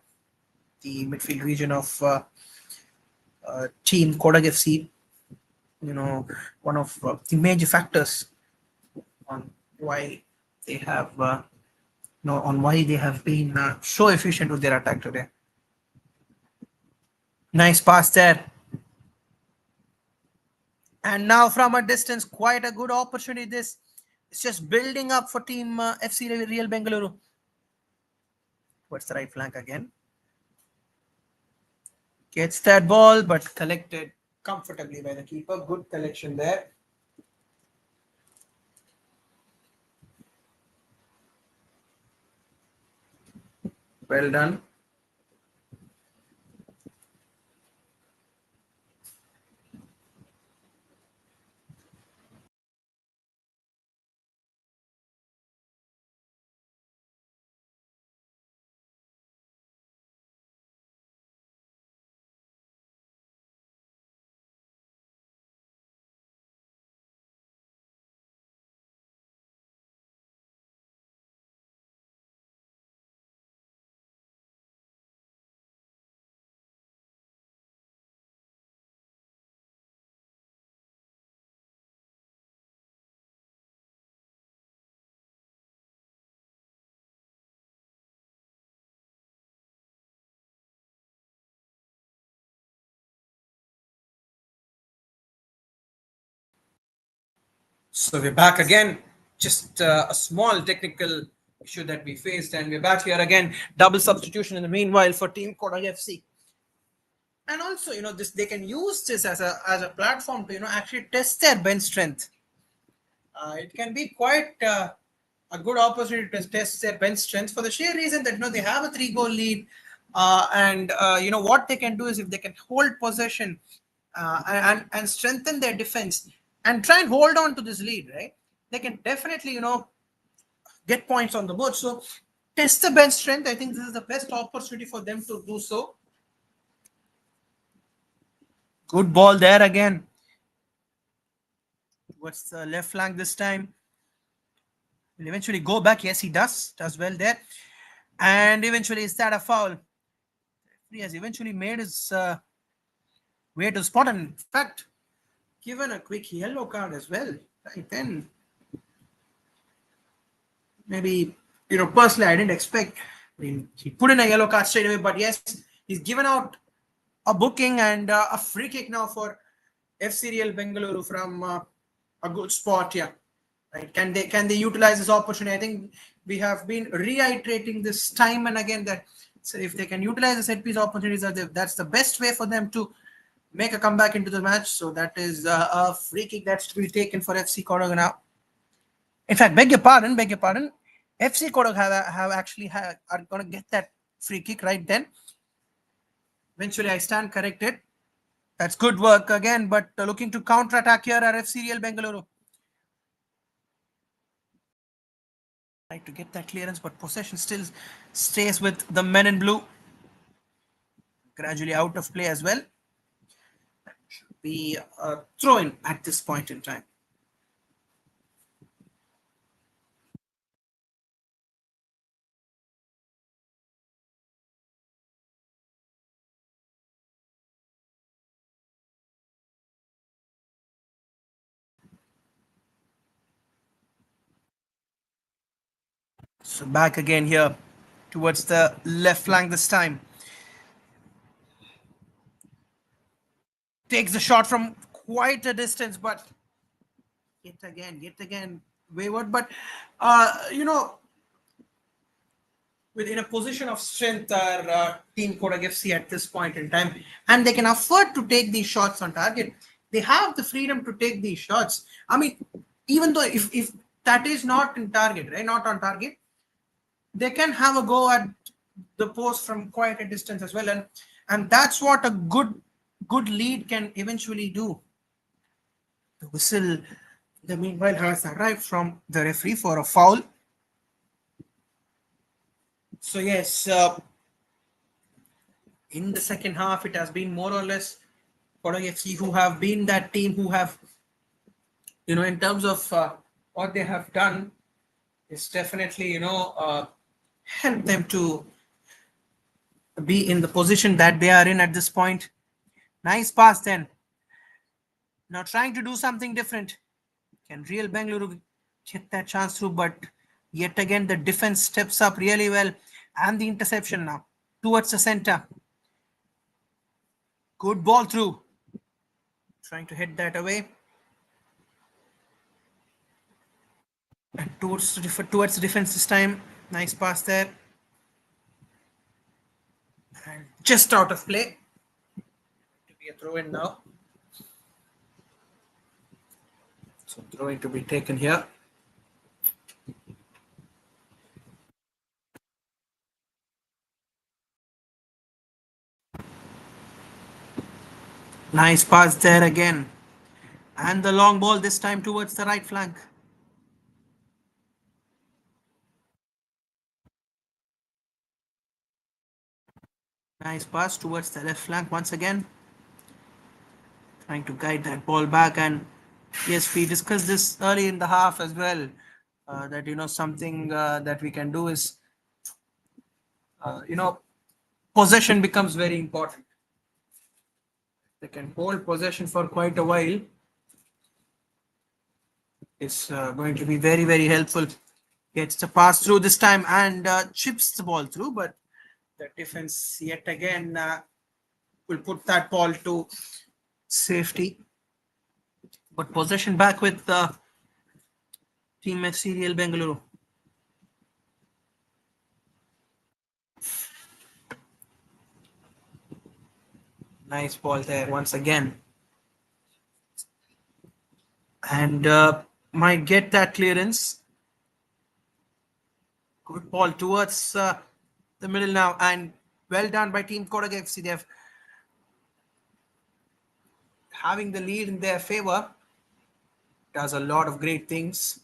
Speaker 3: midfield region of team Kodagu FC. One of the major factors on why they have, on why they have been so efficient with their attack today. Nice pass there. And now from a distance, quite a good opportunity. This is just building up for team FC Real Bengaluru. Towards the right flank again. Gets that ball, but collected comfortably by the keeper. Good collection there. Well done. So we're back again. Just a small technical issue that we faced, and we're back here again. Double substitution in the meanwhile for Team Kodagu FC. And also, this they can use this as a platform to actually test their bench strength. It can be quite a good opportunity to test their bench strength for the sheer reason that they have a 3-goal lead, and what they can do is if they can hold possession and strengthen their defense and try and hold on to this lead, right? They can definitely get points on the board. So test the bench strength. I think this is the best opportunity for them to do so. Good ball there again. What's the left flank this time? Will eventually go back. Yes, he does well there. And eventually, is that a foul? He has eventually made his way to spot, and in fact, given a quick yellow card as well. Right then, maybe personally, I didn't expect. I mean, he put in a yellow card straight away, but yes, he's given out a booking and a free kick now for FC Real Bengaluru from a good spot here. Right? Can they utilize this opportunity? I think we have been reiterating this time and again that so if they can utilize the set piece opportunities, that's the best way for them to make a comeback into the match. So that is a free kick that's to be taken for FC Kodagu now. In fact, beg your pardon. FC Kodagu are going to get that free kick right then. Eventually, I stand corrected. That's good work again, but looking to counter-attack here are FC Real Bengaluru. Try to get that clearance, but possession still stays with the men in blue. Gradually out of play as well. Should be a throw-in at this point in time. So back again here towards the left flank this time. Takes the shot from quite a distance, but yet again wayward. But within a position of strength are Team Kodagu FC at this point in time, and they can afford to take these shots on target. They have the freedom to take these shots. I mean, even though if that is not in target, right, not on target, they can have a go at the post from quite a distance as well, and that's what a good lead can eventually do. The whistle, the meanwhile, has arrived from the referee for a foul. So yes, in the second half, it has been more or less Kodagu FC who have been that team who have, in terms of what they have done, is definitely help them to be in the position that they are in at this point. Nice pass then. Now trying to do something different. Can Real Bengaluru get that chance through? But yet again, the defense steps up really well. And the interception now towards the center. Good ball through. Trying to head that away. And towards the defense this time. Nice pass there. And just out of play. To be a throw in now. So throwing to be taken here. Nice pass there again. And the long ball this time towards the right flank. Nice pass towards the left flank once again. Trying to guide that ball back. And yes, we discussed this early in the half as well. That, something that we can do is, possession becomes very important. They can hold possession for quite a while. It's going to be very, very helpful. Gets the pass through this time and chips the ball through, but the defense yet again will put that ball to safety. But possession back with Team FC Real Bengaluru. Nice ball there once again. And might get that clearance. Good ball towards the middle now. And well done by Team Kodagu FC. They're having the lead in their favor. Does a lot of great things.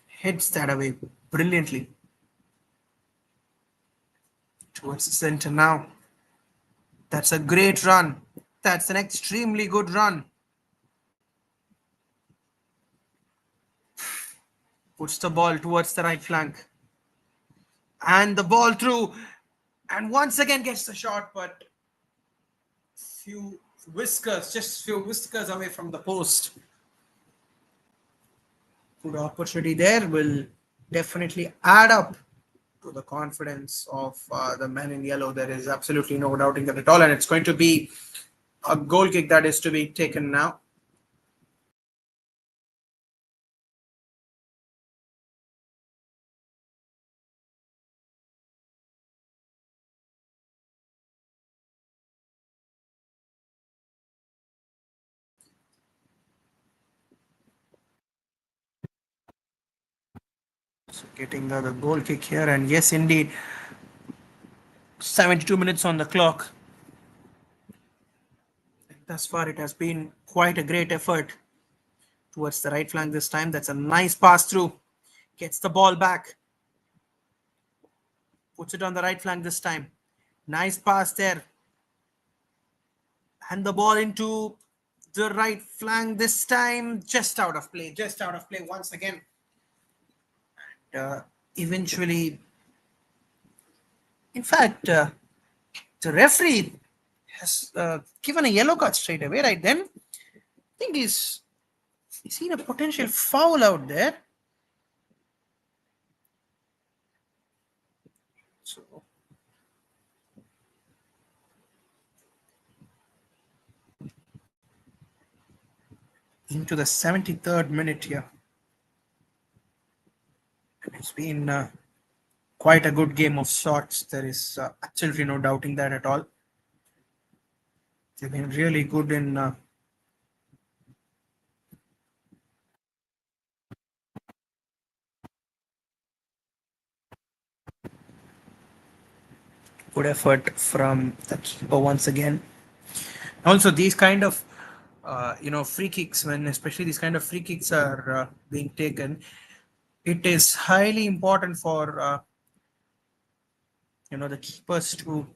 Speaker 3: Hits that away brilliantly. Towards the center now. That's a great run. That's an extremely good run. Puts the ball towards the right flank. And the ball through. And once again gets the shot, but just few whiskers away from the post. Good opportunity there will definitely add up to the confidence of the men in yellow. There is absolutely no doubting that at all. And it's going to be a goal kick that is to be taken now. So getting the goal kick here, and yes, indeed, 72 minutes on the clock. Thus far, it has been quite a great effort towards the right flank this time. That's a nice pass through. Gets the ball back. Puts it on the right flank this time. Nice pass there. And the ball into the right flank this time. Just out of play. Just out of play once again. Eventually, in fact, the referee has given a yellow card straight away right then. I think he's seen a potential foul out there. So into the 73rd minute here. And it's been quite a good game of sorts. There is absolutely no doubting that at all. They've been really good in good effort from the keeper once again. Also, these kind of free kicks, when especially these kind of free kicks are being taken, it is highly important for the keepers to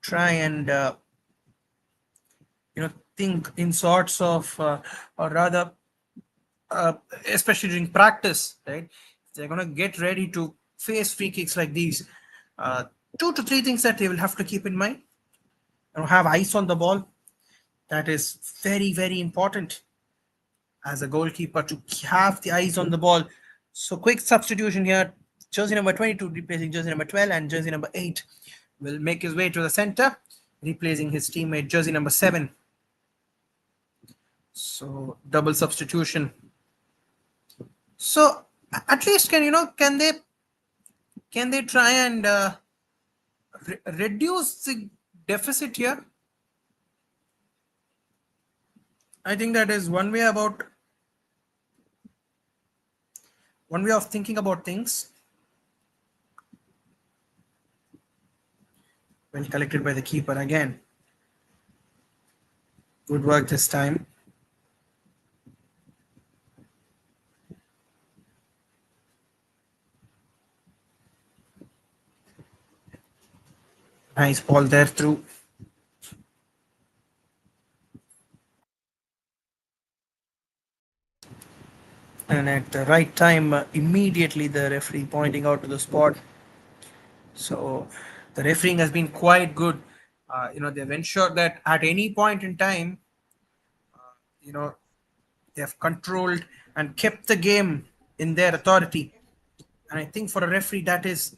Speaker 3: try and think in sorts of or rather especially during practice, right? They're going to get ready to face free kicks like these. 2 to 3 things that they will have to keep in mind. Have eyes on the ball. That is very, very important as a goalkeeper, to have the eyes on the ball. So quick substitution here. Jersey number 22 replacing jersey number 12, and jersey number 8 will make his way to the center, replacing his teammate jersey number 7. So double substitution. So at least can they try and reduce the deficit here? I think that is one way of thinking about things. Well collected by the keeper again. Good work this time. Nice ball there through. And at the right time, immediately the referee pointing out to the spot. So the refereeing has been quite good. They've ensured that at any point in time, they have controlled and kept the game in their authority. And I think for a referee, that is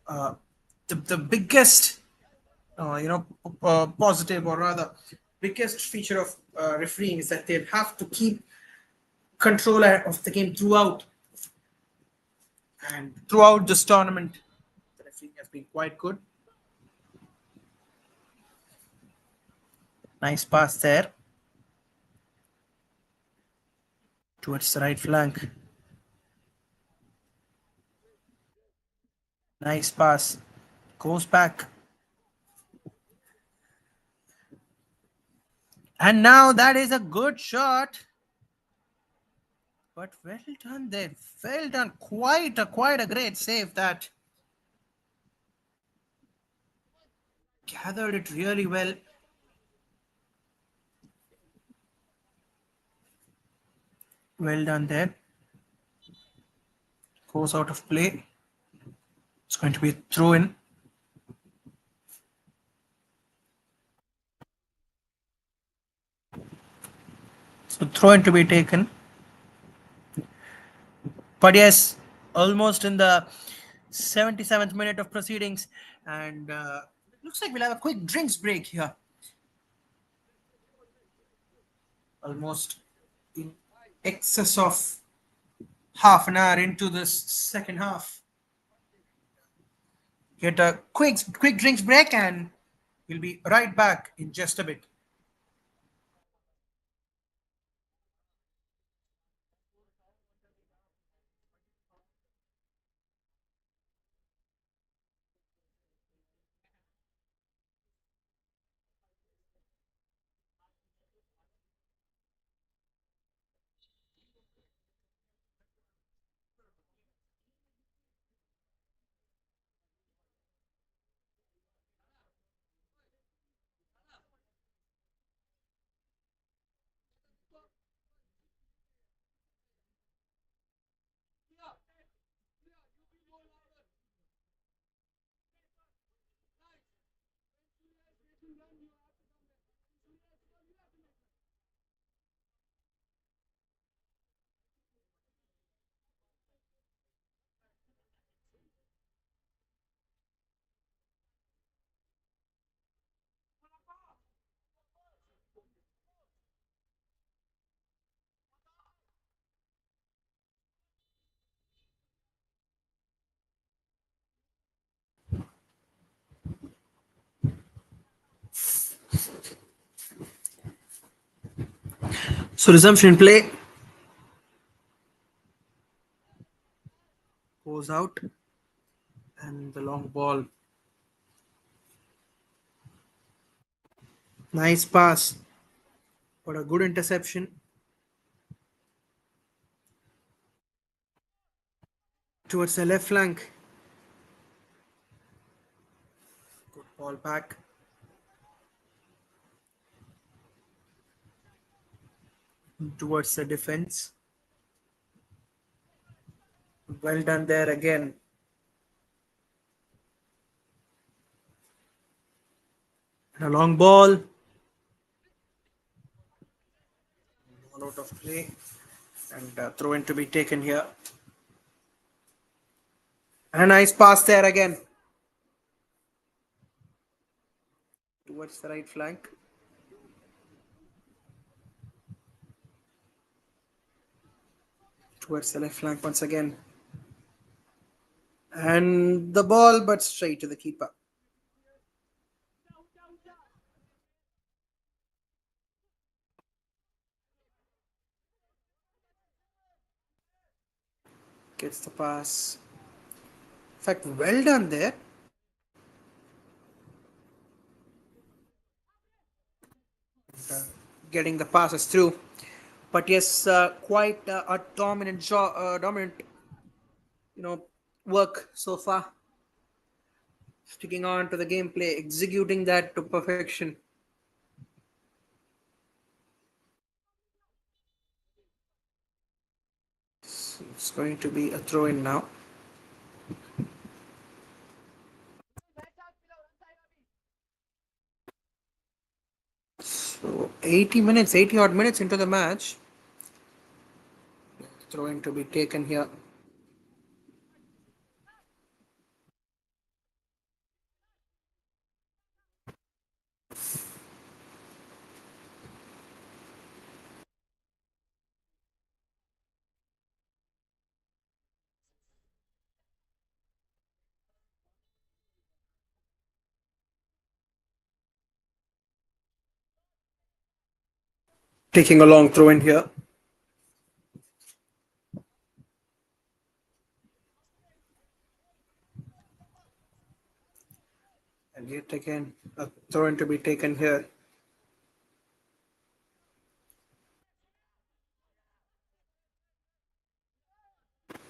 Speaker 3: the biggest, positive, or rather biggest feature of refereeing, is that they have to keep control of the game throughout. And throughout this tournament, the refereeing has been quite good. Nice pass there towards the right flank. Nice pass. Goes back. And now that is a good shot. But well done there. Well done. Quite a great save that. Gathered it really well. Well done there. Goes out of play. It's going to be a throw in. So throw in to be taken. But yes, almost in the 77th minute of proceedings. And looks like we'll have a quick drinks break here. Almost in excess of half an hour into this second half. Get a quick drinks break and we'll be right back in just a bit. So resumption in play. Goes out. And the long ball. Nice pass. But a good interception. Towards the left flank. Good ball back. Towards the defense. Well done there again. And a long ball. Ball out of play. And throw in to be taken here. And a nice pass there again. Towards the right flank. Towards the left flank once again. And the ball, but straight to the keeper. Gets the pass. In fact, well done there. Uh, Getting the passes through. But yes, quite a dominant, you know, work so far. Sticking on to the gameplay, executing that to perfection. So it's going to be a throw in now. So 80 odd minutes into the match. Throwing to be taken here. taking a long throw in here. And yet again, a throw in to be taken here.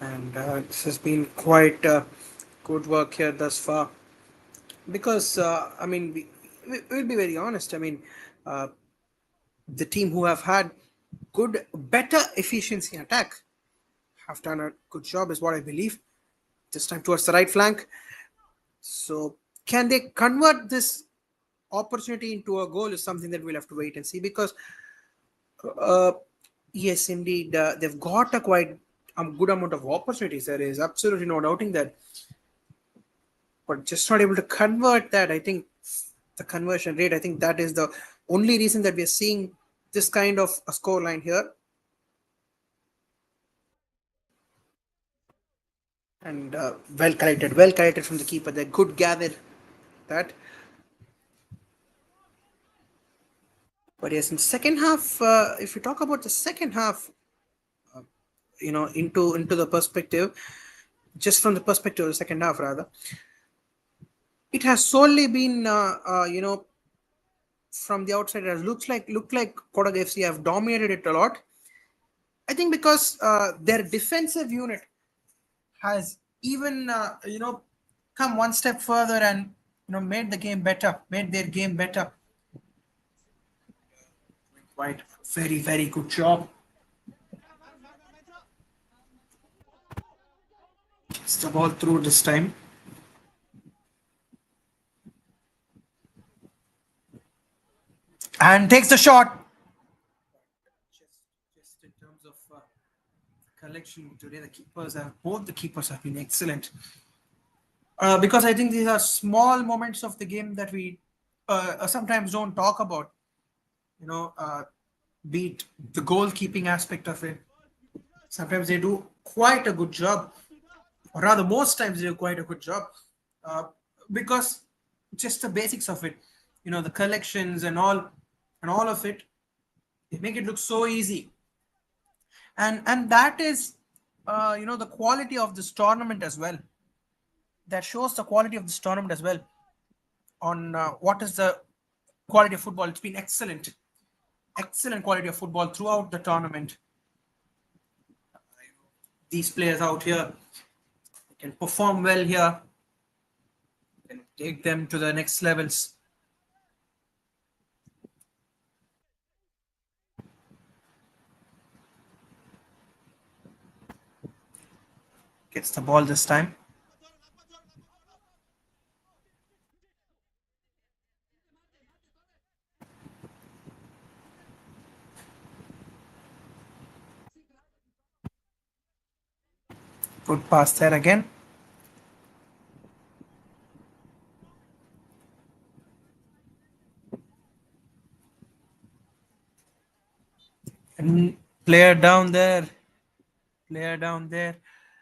Speaker 3: And this has been quite good work here thus far. Because, I mean, we'll be very honest. I mean, uh, the team who have had better efficiency in attack have done a good job, is what I believe. This time towards the right flank. So, can they convert this opportunity into a goal is something that we'll have to wait and see, because uh, yes, indeed, they've got a quite good amount of opportunities. There is absolutely no doubting that, but just not able to convert that. I think the conversion rate, I think that is the only reason that we are seeing this kind of a score line here. And well collected from the keeper. They good gather that. But yes, in second half, if you talk about the second half, into the perspective, just from the perspective of the second half, rather, it has solely been, from the outside, it looked like Kodagu FC have dominated it a lot. I think because their defensive unit has even come one step further and made their game better. Quite very good job. Gets the ball through this time. And takes the shot. Just in terms of collection today, both the keepers have been excellent. Because I think these are small moments of the game that we sometimes don't talk about. Be it the goalkeeping aspect of it. Sometimes they do quite a good job, or rather, most times they do quite a good job, because just the basics of it, the collections and all of it, they make it look so easy. And that is, the quality of this tournament as well. That shows the quality of this tournament as well. On what is the quality of football? It's been excellent quality of football throughout the tournament. These players out here can perform well here, can take them to the next levels. Gets the ball this time. Good pass there again. And player down there.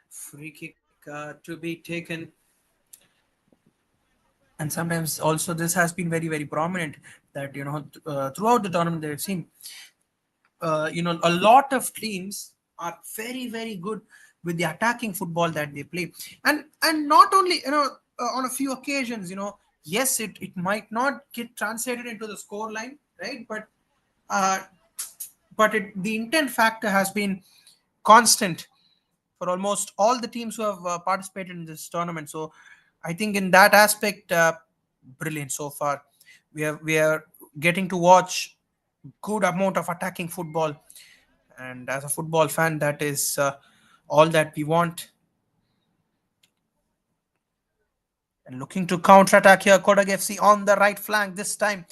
Speaker 3: Free kick to be taken. And sometimes also this has been very prominent that throughout the tournament they've seen a lot of teams are very good with the attacking football that they play, and not only on a few occasions, yes, it might not get translated into the score line, right? Uh, but the intent factor has been constant for almost all the teams who have participated in this tournament. So I think in that aspect, brilliant so far. We are getting to watch good amount of attacking football, and as a football fan, that is all that we want. And looking to counter attack here, Kodagu FC on the right flank this time,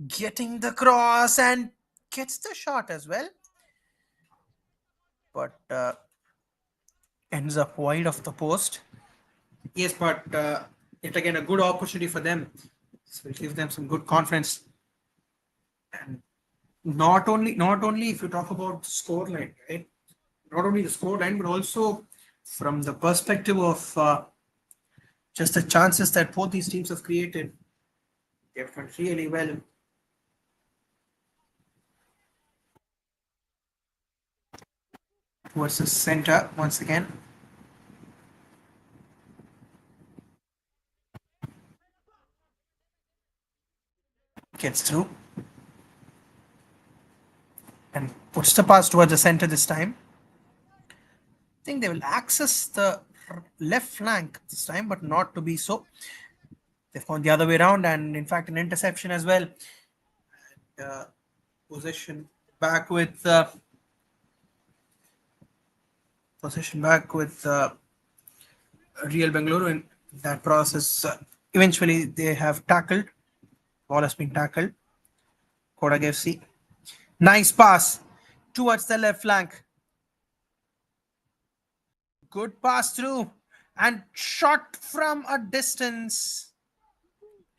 Speaker 3: getting the cross and gets the shot as well, but ends up wide of the post. Yes, but it again a good opportunity for them. So it gives them some good confidence. And not only if you talk about score line, right? Not only the score line, but also from the perspective of just the chances that both these teams have created. They've done really well. towards the center once again. Gets through and puts the pass towards the center this time. I think they will access the left flank this time, but not to be so. They've gone the other way around, and in fact, an interception as well. Possession back with Real Bengaluru in that process. Eventually, they have tackled. Ball has been tackled. Kodagu FC. Nice pass towards the left flank. Good pass through and shot from a distance.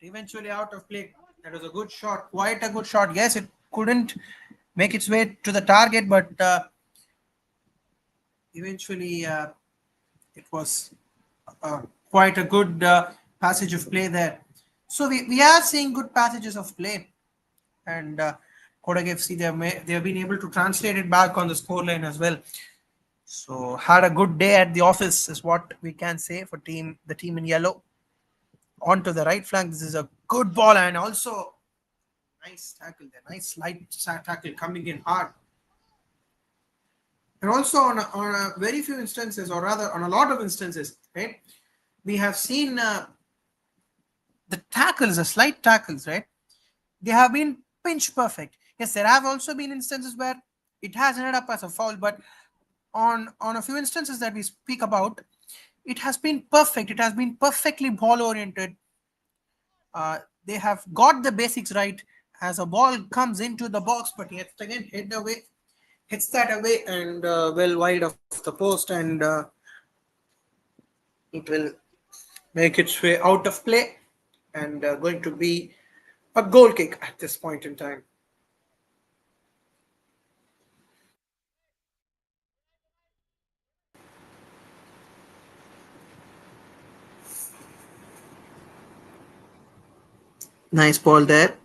Speaker 3: Eventually out of play. That was a good shot. Quite a good shot. Yes, it couldn't make its way to the target, but eventually it was quite a good passage of play there. So we are seeing good passages of play, and Kodagu FC they have been able to translate it back on the scoreline as well. So had a good day at the office is what we can say for the team in yellow. Onto the right flank. This is a good ball and also nice tackle there. Nice light tackle coming in hard. And also on a very few instances, or rather on a lot of instances, right, we have seen the tackles, the slight tackles, right, they have been pinch perfect. Yes, there have also been instances where it has ended up as a foul, but on a few instances that we speak about, it has been perfect. It has been perfectly ball oriented. They have got the basics right as a ball comes into the box, but yet again hits that away and well wide of the post, and it will make its way out of play and going to be a goal kick at this point in time. Nice ball there.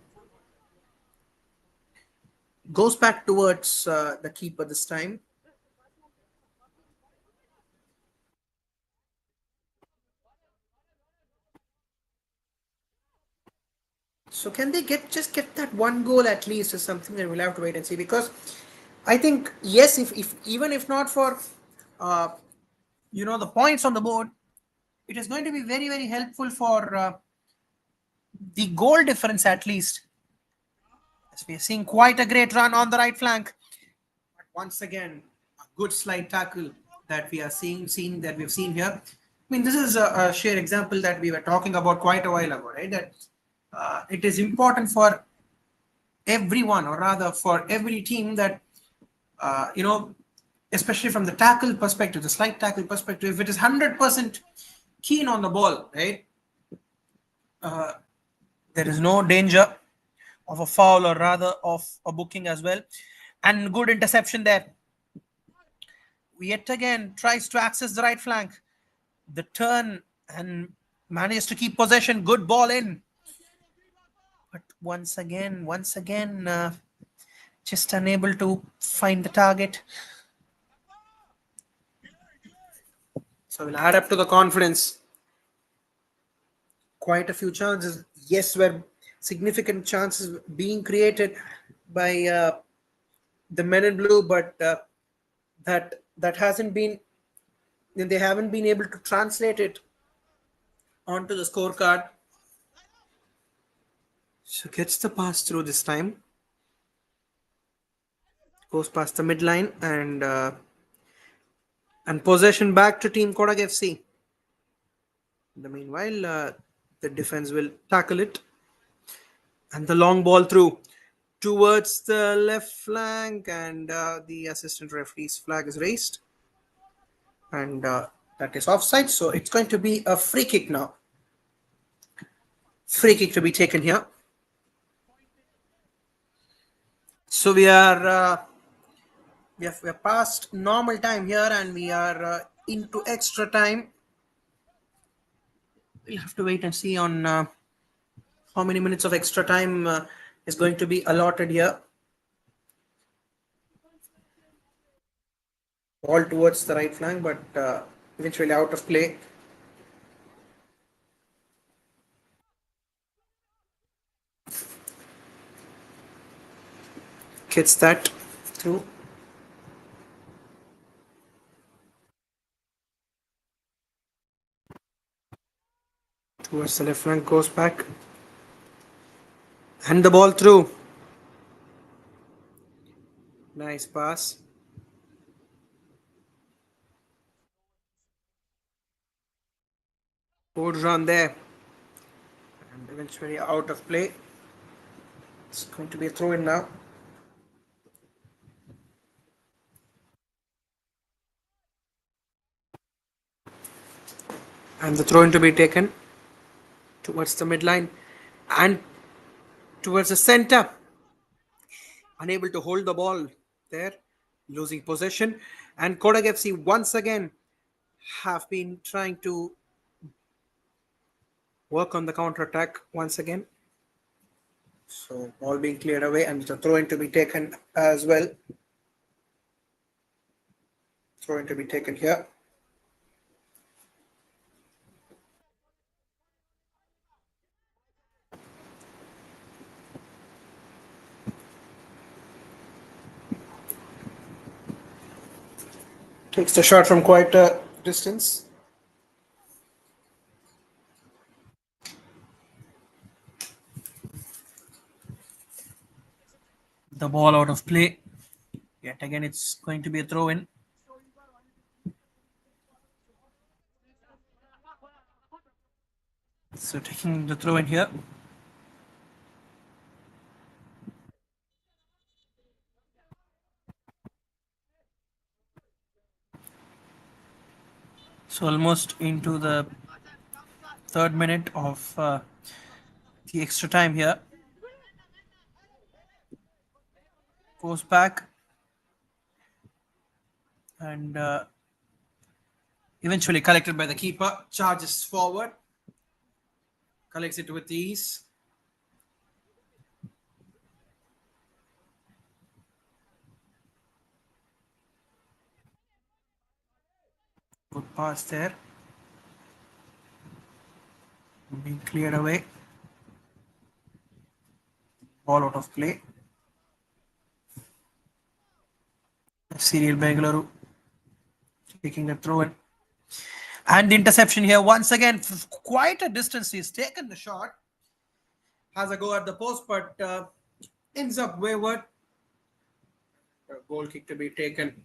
Speaker 3: Goes back towards the keeper this time. So can they just get that one goal at least is something that we'll have to wait and see, because I think, yes, if even if not for the points on the board, it is going to be very, very helpful for the goal difference at least. As we are seeing quite a great run on the right flank. But once again, a good slide tackle that we are seeing that we've seen here. I mean, this is a sheer example that we were talking about quite a while ago, right? That it is important for everyone, or rather for every team, that especially from the tackle perspective, the slide tackle perspective, if it is 100% keen on the ball, right, there is no danger of a foul, or rather of a booking as well. And good interception there. Yet again tries to access the right flank. The turn and manages to keep possession. Good ball in. But once again, just unable to find the target. So we'll add up to the confidence. Quite a few chances. Yes, were significant chances being created by the men in blue, but that hasn't been. They haven't been able to translate it onto the scorecard. So gets the pass through this time. Goes past the midline and possession back to Team Kodagu FC. In the meanwhile, the defense will tackle it. And the long ball through towards the left flank, and the assistant referee's flag is raised. And that is offside. So it's going to be a free kick now. Free kick to be taken here. So we are past normal time here, and we are into extra time. We'll have to wait and see on how many minutes of extra time is going to be allotted here. Ball towards the right flank, but eventually out of play. Gets that through. Towards the left flank, goes back. And the ball through. Nice pass. Good run there. And eventually out of play. It's going to be a throw in now. And the throw in to be taken towards the midline and towards the center. Unable to hold the ball there, losing possession. And Kodagu FC once again have been trying to work on the counter attack once again. So ball being cleared away and the throw in to be taken as well. Throw in to be taken here. Takes the shot from quite a distance. The ball out of play. Yet again, it's going to be a throw in. So taking the throw in here. So almost into the 3rd minute of the extra time here. Goes back and eventually collected by the keeper. Charges forward. Collects it with ease. Good pass there. Being cleared away. Ball out of play. Serial Bengaluru taking the throw in. And the interception here once again. Quite a distance. He's taken the shot. Has a go at the post, but ends up wayward. A goal kick to be taken.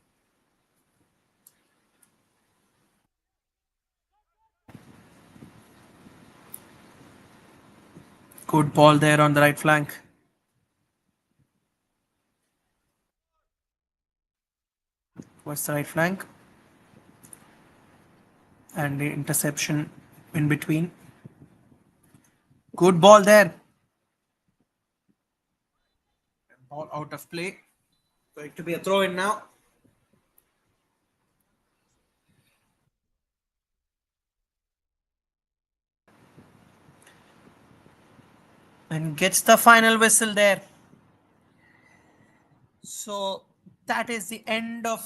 Speaker 3: Good ball there on the right flank. What's the right flank? And the interception in between. Good ball there. Ball out of play. Going to be a throw in now. And gets the final whistle there. So that is the end of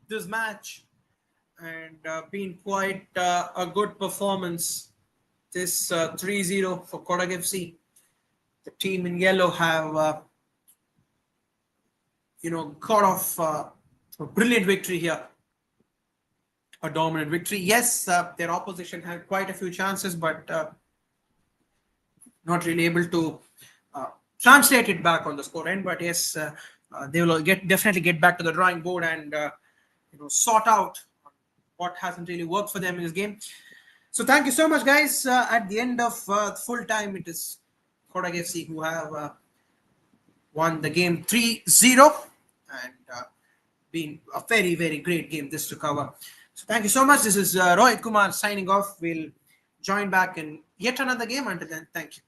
Speaker 3: this match. And been quite a good performance. This 3-0 for Kodagu FC. The team in yellow have, got off a brilliant victory here. A dominant victory. Yes, their opposition had quite a few chances, but not really able to translate it back on the score end. But yes, they will definitely get back to the drawing board and sort out what hasn't really worked for them in this game. So thank you so much, guys. At the end of full time, it is Kodagu FC who have won the game 3-0 and been a very, very great game this to cover. So thank you so much. This is Rohit Kumar signing off. We'll join back in yet another game. Until then, thank you.